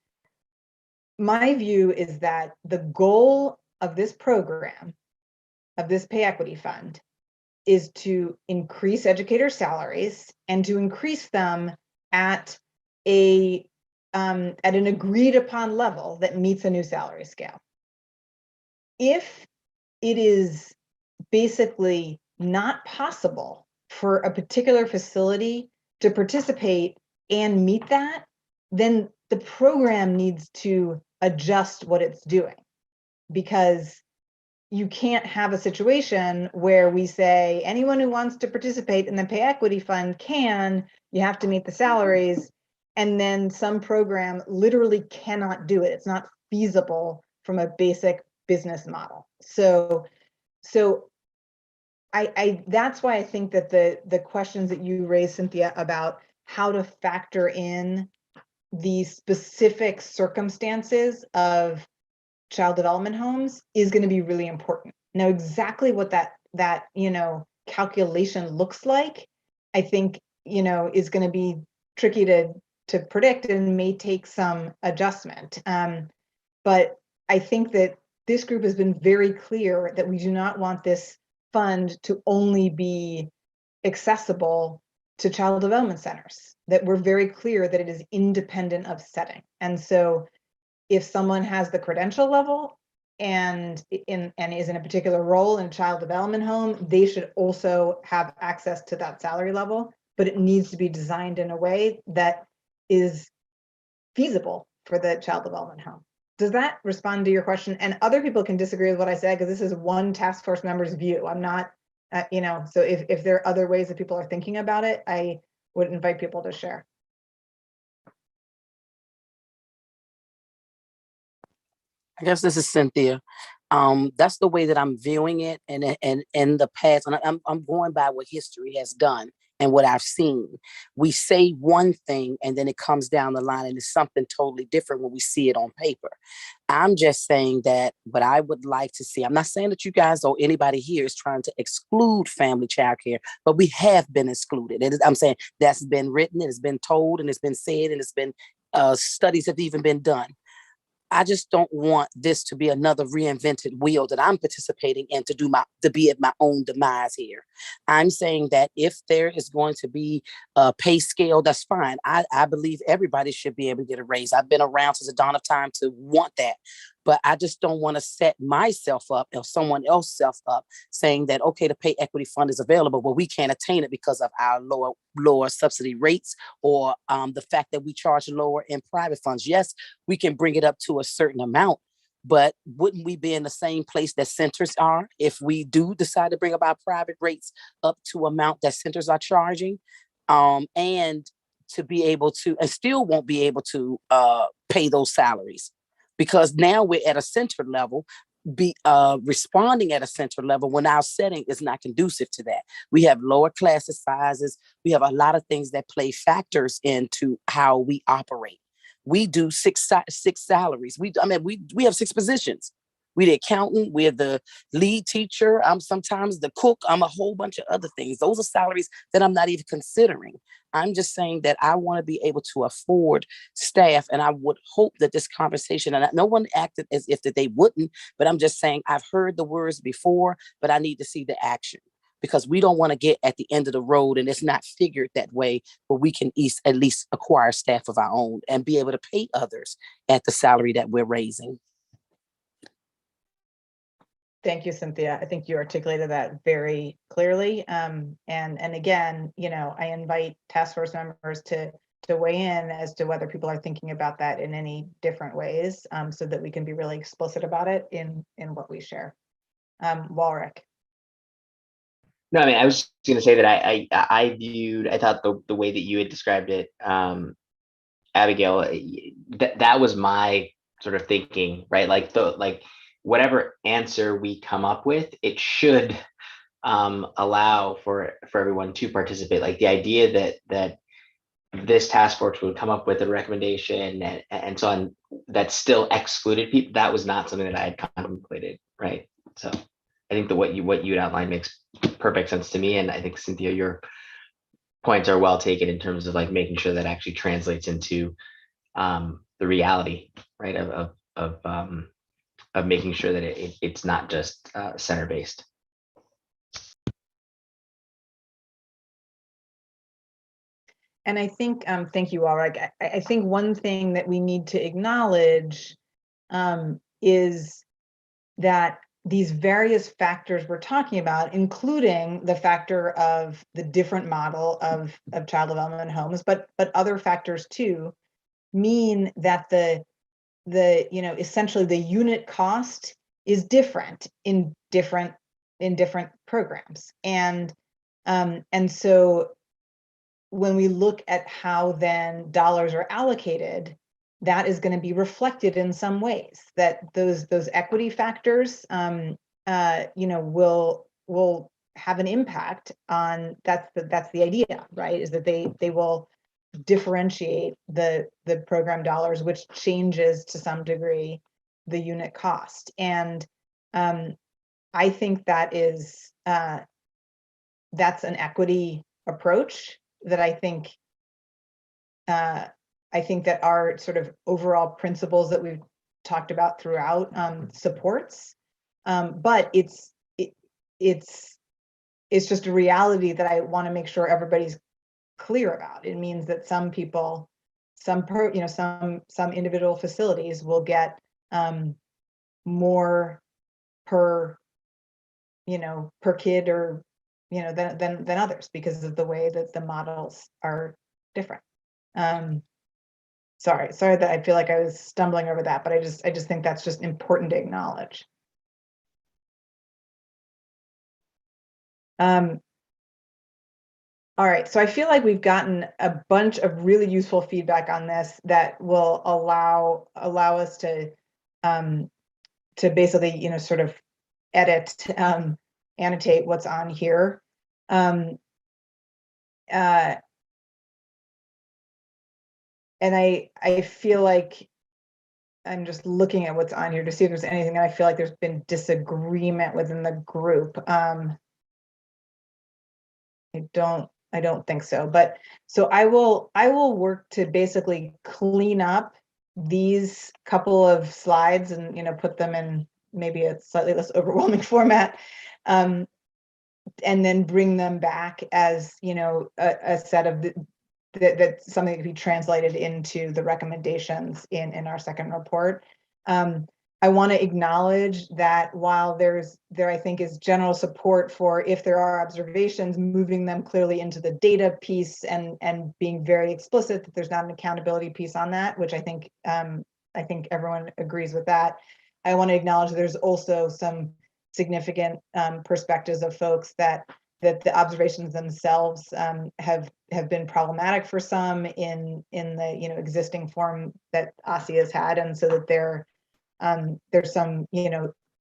My view is that the goal of this program, of this pay equity fund, is to increase educator salaries and to increase them at an agreed upon level that meets a new salary scale. If it is basically not possible for a particular facility to participate and meet that, then the program needs to adjust what it's doing, because you can't have a situation where we say anyone who wants to participate in the pay equity fund can, you have to meet the salaries, and then some program literally cannot do it. It's not feasible from a basic business model. So that's why I think that the questions that you raised, Cynthia, about how to factor in the specific circumstances of child development homes is going to be really important. Now, exactly what that calculation looks like, I think, is going to be tricky to predict and may take some adjustment. But I think that this group has been very clear that we do not want this fund to only be accessible to child development centers, that we're very clear that it is independent of setting. And so if someone has the credential level and is in a particular role in a child development home, they should also have access to that salary level, but it needs to be designed in a way that is feasible for the child development home. Does that respond to your question? And other people can disagree with what I said, because this is one task force member's view. I'm not, so if there are other ways that people are thinking about it, I would invite people to share. I guess this is Cynthia. That's the way that I'm viewing it, and in the past, and I'm going by what history has done and what I've seen. We say one thing, and then it comes down the line, and it's something totally different when we see it on paper. I'm just saying that what I would like to see. I'm not saying that you guys or anybody here is trying to exclude family child care, but we have been excluded. I'm saying that's been written, and it's been told, and it's been said, and it's been studies have even been done. I just don't want this to be another reinvented wheel that I'm participating in to be at my own demise here. I'm saying that if there is going to be a pay scale, that's fine. I believe everybody should be able to get a raise. I've been around since the dawn of time to want that. But I just don't want to set myself up or someone else up saying that, okay, the pay equity fund is available, but we can't attain it because of our lower subsidy rates or the fact that we charge lower in private funds. Yes, we can bring it up to a certain amount, but wouldn't we be in the same place that centers are if we do decide to bring up our private rates up to amount that centers are charging? And to be able to, and still won't be able to pay those salaries. Because now we're at a center level, responding at a center level when our setting is not conducive to that. We have lower class sizes. We have a lot of things that play factors into how we operate. We do six salaries. We have 6 positions. We're the accountant, we're the lead teacher, I'm sometimes the cook, I'm a whole bunch of other things. Those are salaries that I'm not even considering. I'm just saying that I want to be able to afford staff, and I would hope that this conversation, and no one acted as if that they wouldn't, but I'm just saying I've heard the words before, but I need to see the action, because we don't want to get at the end of the road and it's not figured that way, but we can at least acquire staff of our own and be able to pay others at the salary that we're raising. Thank you, Cynthia. I think you articulated that very clearly. And again, I invite task force members to weigh in as to whether people are thinking about that in any different ways, so that we can be really explicit about it in what we share. Walrick. No, I mean, I was going to say that I thought the way that you had described it, Abigail, that was my sort of thinking, right? Like whatever answer we come up with, it should allow for everyone to participate. Like the idea that this task force would come up with a recommendation and so on that still excluded people, that was not something that I had contemplated, right? So I think that what you had outlined makes perfect sense to me, and I think, Cynthia, your points are well taken in terms of like making sure that actually translates into the reality, right, of making sure that it's not just center based. And I think, thank you, Walrick. I think one thing that we need to acknowledge is that these various factors we're talking about, including the factor of the different model of child development homes, but other factors too, mean that the essentially the unit cost is different in different programs. And so when we look at how then dollars are allocated, that is going to be reflected in some ways, that those equity factors will have an impact on, that's the idea, right? Is that they will differentiate the program dollars, which changes to some degree the unit cost. And I think that is that's an equity approach that I think I think that our sort of overall principles that we've talked about throughout supports, but it's just a reality that I want to make sure everybody's clear about. It means that some people, some individual facilities will get more per kid or than others because of the way that the models are different. Sorry that I feel like I was stumbling over that, but I just think that's just important to acknowledge. All right, so I feel like we've gotten a bunch of really useful feedback on this that will allow us to basically, sort of edit, annotate what's on here. And I feel like I'm just looking at what's on here to see if there's anything that I feel like there's been disagreement within the group. I don't think so, but so I will work to basically clean up these couple of slides and put them in maybe a slightly less overwhelming format, and then bring them back as a set of that something that could be translated into the recommendations in our second report. I want to acknowledge that while there I think is general support for, if there are observations, moving them clearly into the data piece and being very explicit that there's not an accountability piece on that, which I think everyone agrees with that. I want to acknowledge there's also some significant perspectives of folks that the observations themselves have been problematic for some in the existing form that ECE has had, and so that there's some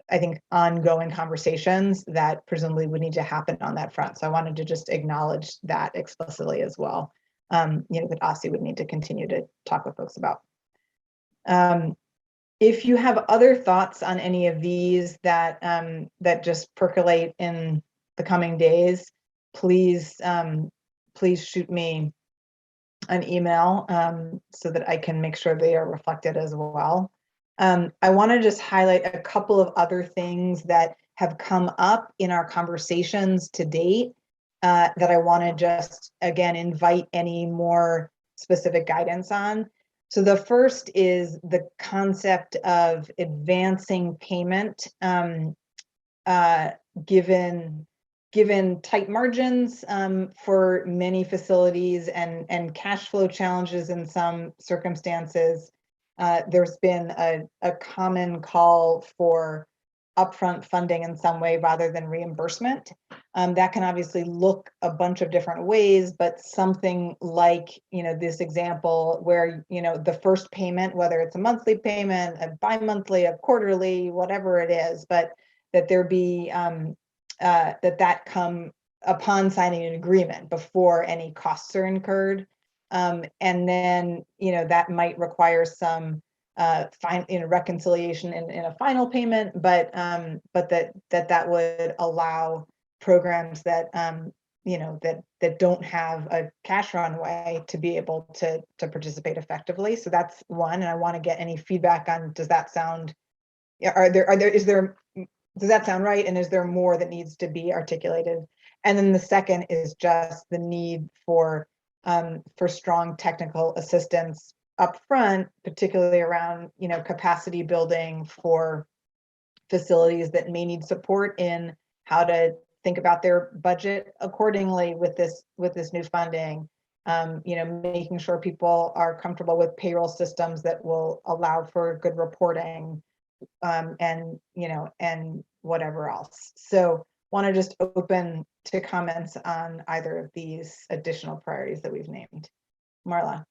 I think ongoing conversations that presumably would need to happen on that front. So I wanted to just acknowledge that explicitly as well. That ECE would need to continue to talk with folks about. If you have other thoughts on any of these that just percolate in the coming days, please shoot me an email so that I can make sure they are reflected as well. I want to just highlight a couple of other things that have come up in our conversations to date that I want to just, again, invite any more specific guidance on. So the first is the concept of advancing payment given tight margins for many facilities and cash flow challenges in some circumstances. There's been a common call for upfront funding in some way rather than reimbursement. That can obviously look a bunch of different ways, but something like, this example where, the first payment, whether it's a monthly payment, a bi-monthly, a quarterly, whatever it is, but that there be, that come upon signing an agreement before any costs are incurred. And then, that might require some reconciliation in a final payment, but that would allow programs that that don't have a cash runway to be able to participate effectively. So that's one, and I want to get any feedback on, does that sound, does that sound right? And is there more that needs to be articulated? And then the second is just the need for strong technical assistance up front, particularly around capacity building for facilities that may need support in how to think about their budget accordingly with this new funding. Making sure people are comfortable with payroll systems that will allow for good reporting, and whatever else. So want to just open to comments on either of these additional priorities that we've named. Marla.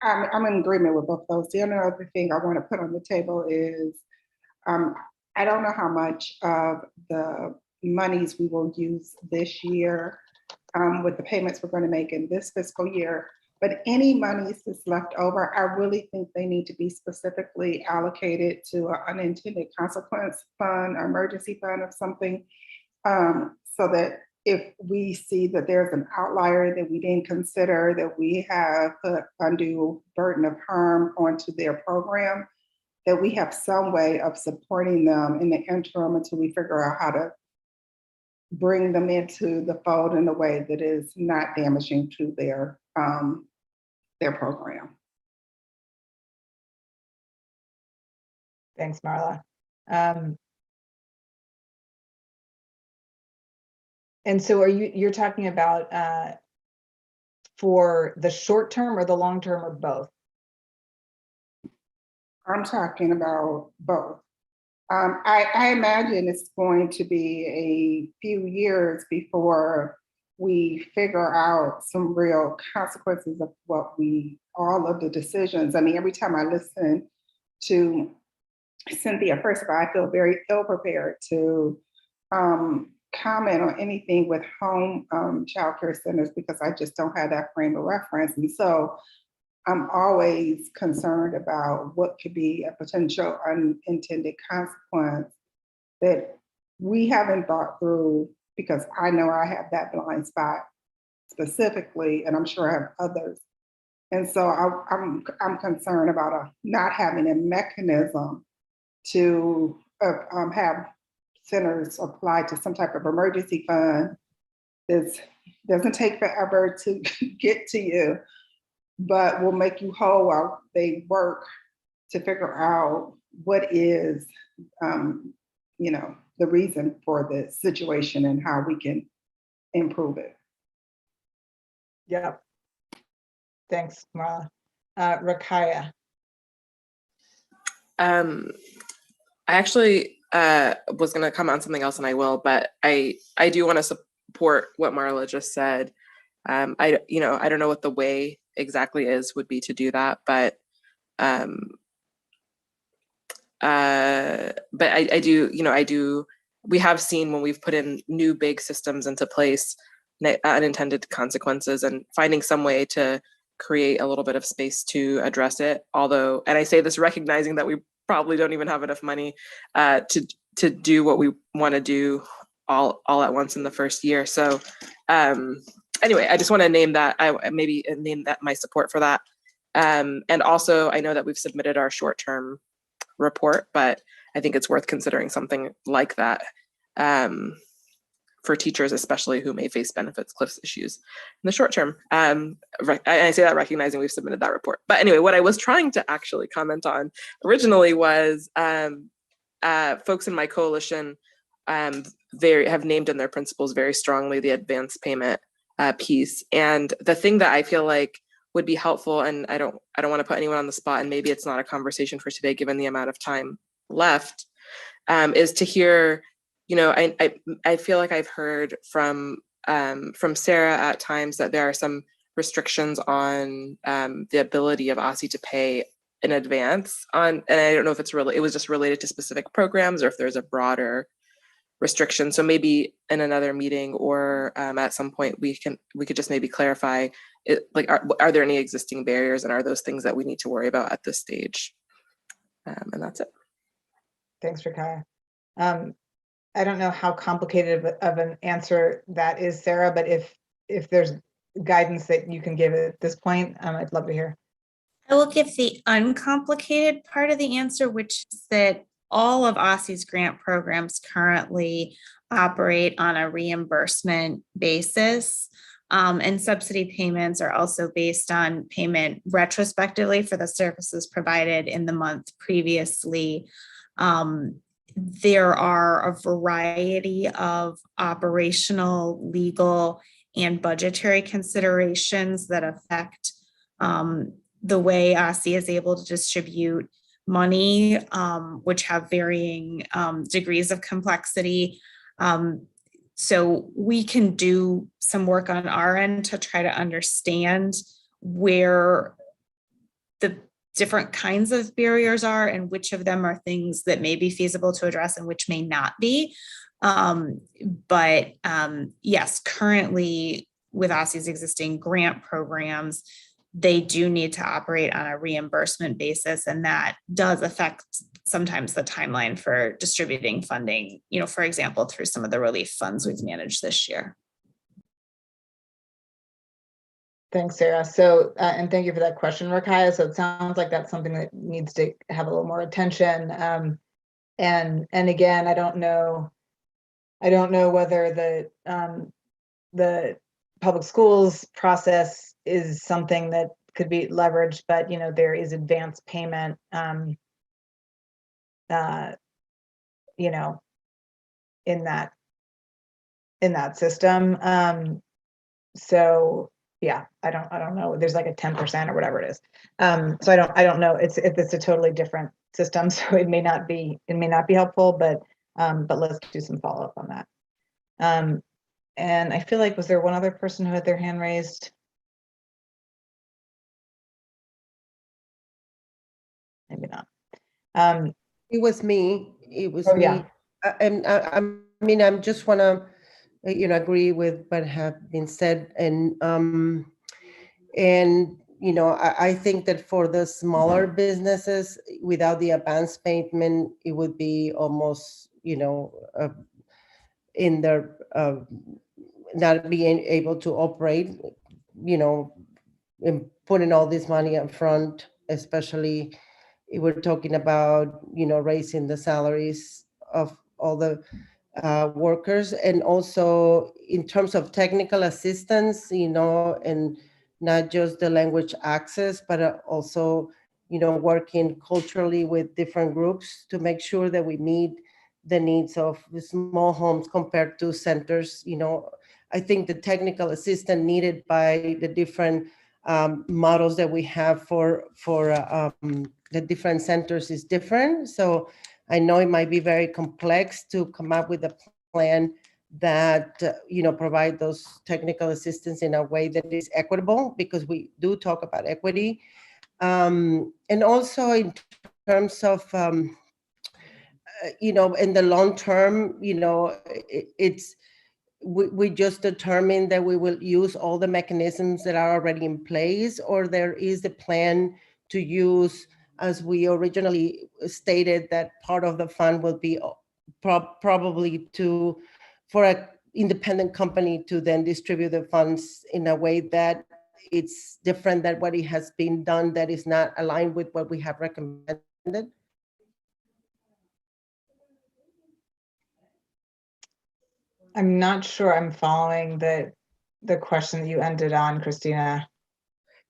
I'm in agreement with both those. The other thing I want to put on the table is I don't know how much of the monies we will use this year with the payments we're going to make in this fiscal year, but any monies that's left over, I really think they need to be specifically allocated to an unintended consequence fund, emergency fund of something, so that if we see that there's an outlier that we didn't consider, that we have put undue burden of harm onto their program, that we have some way of supporting them in the interim until we figure out how to bring them into the fold in a way that is not damaging to their program. Thanks, Marla. And so you're talking about for the short term or the long term or both? I'm talking about both. I imagine it's going to be a few years before we figure out some real consequences of all of the decisions. I mean, every time I listen to Cynthia, first of all, I feel very ill prepared to comment on anything with home childcare centers because I just don't have that frame of reference. And so I'm always concerned about what could be a potential unintended consequence that we haven't thought through, because I know I have that blind spot specifically, and I'm sure I have others. And so I'm concerned about not having a mechanism to have centers apply to some type of emergency fund that doesn't take forever to get to you, but will make you whole while they work to figure out what is, the reason for the situation and how we can improve it. Yeah. Thanks, Marla. Rakaya. I actually was going to comment on something else, and I will, but I do want to support what Marla just said. I don't know what the way exactly would be to do that, but I do. We have seen when we've put in new big systems into place, unintended consequences, and finding some way to create a little bit of space to address it. Although, and I say this recognizing that we probably don't even have enough money to do what we want to do all at once in the first year. So anyway, I just want to name that, name that my support for that. And also, I know that we've submitted our short-term report, but I think it's worth considering something like that for teachers, especially who may face benefits cliffs issues in the short term. I say that recognizing we've submitted that report. But anyway, what I was trying to actually comment on originally was folks in my coalition have named in their principles very strongly the advance payment piece. And the thing that I feel like would be helpful, and I don't want to put anyone on the spot, and maybe it's not a conversation for today given the amount of time left, is to hear, I feel like I've heard from Sarah at times that there are some restrictions on the ability of OSSI to pay in advance and I don't know if it was just related to specific programs or if there's a broader restriction. So maybe in another meeting or at some point we could just maybe clarify it, like are there any existing barriers, and are those things that we need to worry about at this stage? And that's it. Thanks, Rakaya. I don't know how complicated of an answer that is, Sarah, but if there's guidance that you can give at this point, I'd love to hear. I will give the uncomplicated part of the answer, which is that all of OSSI's grant programs currently operate on a reimbursement basis. And subsidy payments are also based on payment retrospectively for the services provided in the month previously. There are a variety of operational, legal, and budgetary considerations that affect the way OSSI is able to distribute money, which have varying degrees of complexity. So we can do some work on our end to try to understand where the different kinds of barriers are and which of them are things that may be feasible to address and which may not be. But yes, currently with OSSI's existing grant programs, they do need to operate on a reimbursement basis, and that does affect sometimes the timeline for distributing funding, for example, through some of the relief funds we've managed this year. Thanks, Sarah. So, and thank you for that question, Rakaya. So it sounds like that's something that needs to have a little more attention. And again, I don't know whether the public schools process is something that could be leveraged, but there is advance payment, in that system. So yeah, I don't know. There's like a 10% or whatever it is. So I don't know. It's a totally different system, so it may not be helpful, but let's do some follow up on that. And I feel like, was there one other person who had their hand raised? Maybe not. It was me. It was Oh, me. yeah. And I mean, I'm just want to, agree with what have been said. And I think that for the smaller businesses, without the advance payment, it would be almost, in their not being able to operate, and putting all this money up front, especially if we're talking about, raising the salaries of all the workers, and also in terms of technical assistance, and not just the language access, but also, working culturally with different groups to make sure that we meet the needs of the small homes compared to centers. I think the technical assistance needed by the different models that we have for the different centers is different. So I know it might be very complex to come up with a plan that provide those technical assistance in a way that is equitable, because we do talk about equity, and also in terms of in the long term, it's we just determined that we will use all the mechanisms that are already in place, or there is a plan to use, as we originally stated, that part of the fund will be probably for an independent company to then distribute the funds in a way that it's different than what it has been done, that is not aligned with what we have recommended. I'm not sure I'm following the question that you ended on, Christina.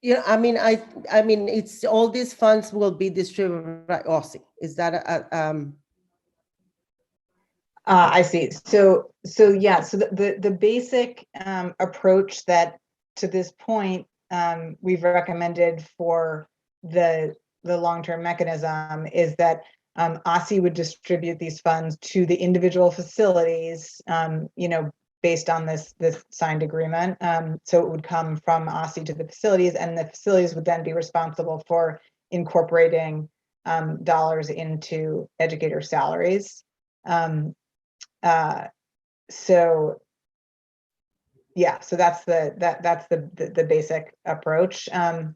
Yeah, I mean, it's all these funds will be distributed by OSI. Is that I see. So yeah, so the basic approach that to this point we've recommended for the long-term mechanism is that OSI would distribute these funds to the individual facilities, based on this signed agreement. So it would come from OSI to the facilities, and the facilities would then be responsible for incorporating dollars into educator salaries. So yeah, so that's the basic approach. And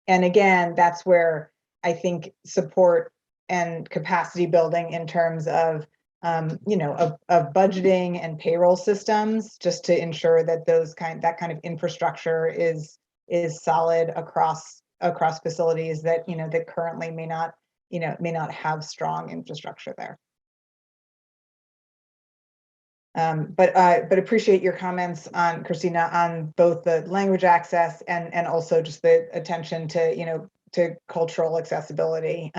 again, that's where I think support and capacity building in terms of of budgeting and payroll systems, just to ensure that that kind of infrastructure is solid across facilities that that currently may not have strong infrastructure there. But appreciate your comments on, Christina, on both the language access and also just the attention to to cultural accessibility.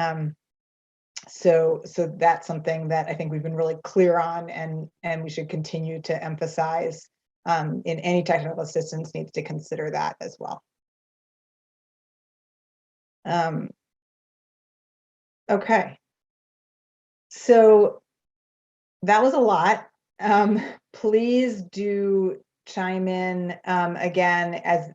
So that's something that I think we've been really clear on, and we should continue to emphasize in any technical assistance needs to consider that as well. Okay, so that was a lot. Please do chime in again, as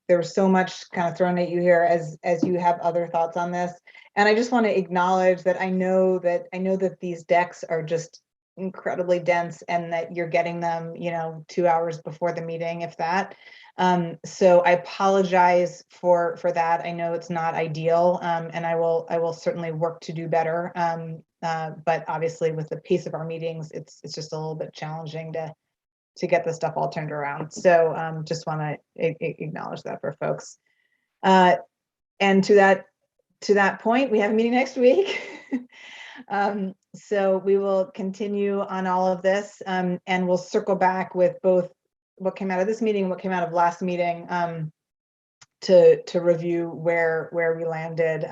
there's so much kind of thrown at you here as you have other thoughts on this. And I just want to acknowledge that I know that these decks are just incredibly dense, and that you're getting them 2 hours before the meeting, if that. So I apologize for that. I know it's not ideal, and I will certainly work to do better. But obviously with the pace of our meetings, it's just a little bit challenging get this stuff all turned around. So just want to acknowledge that for folks. And to that point, we have a meeting next week. So we will continue on all of this, and we'll circle back with both what came out of this meeting, what came out of last meeting, to review where we landed.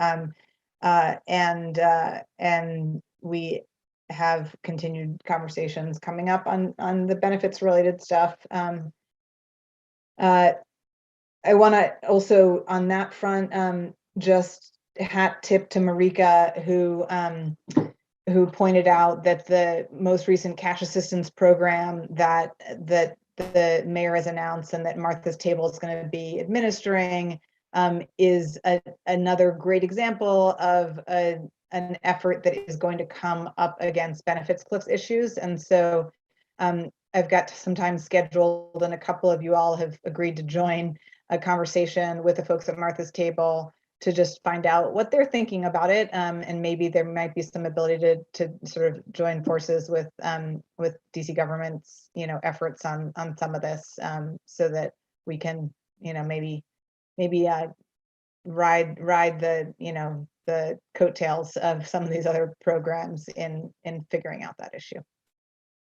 And we have continued conversations coming up on the benefits related stuff. I want to also on that front just hat tip to Marika, who pointed out that the most recent cash assistance program that the mayor has announced and that Martha's Table is going to be administering is another great example of an effort that is going to come up against benefits cliffs issues. And so I've got some time scheduled, and a couple of you all have agreed to join a conversation with the folks at Martha's Table to just find out what they're thinking about it, and maybe there might be some ability to sort of join forces with DC government's efforts on some of this, so that we can maybe ride the the coattails of some of these other programs in figuring out that issue.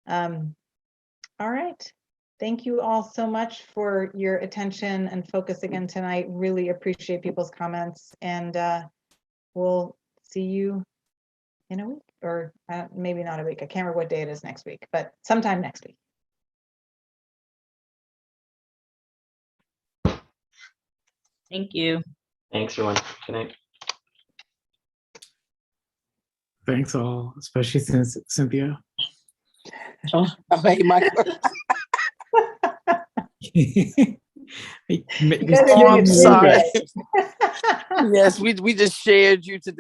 All right. Thank you all so much for your attention and focus again tonight. Really appreciate people's comments, and we'll see you in a week, or maybe not a week. I can't remember what day it is next week, but sometime next week. Thank you. Thanks, everyone. Good night. Thanks all, especially since Cynthia. Oh, hey, Michael. You guys are doing I'm it sorry. today. Yes, we just shared you today.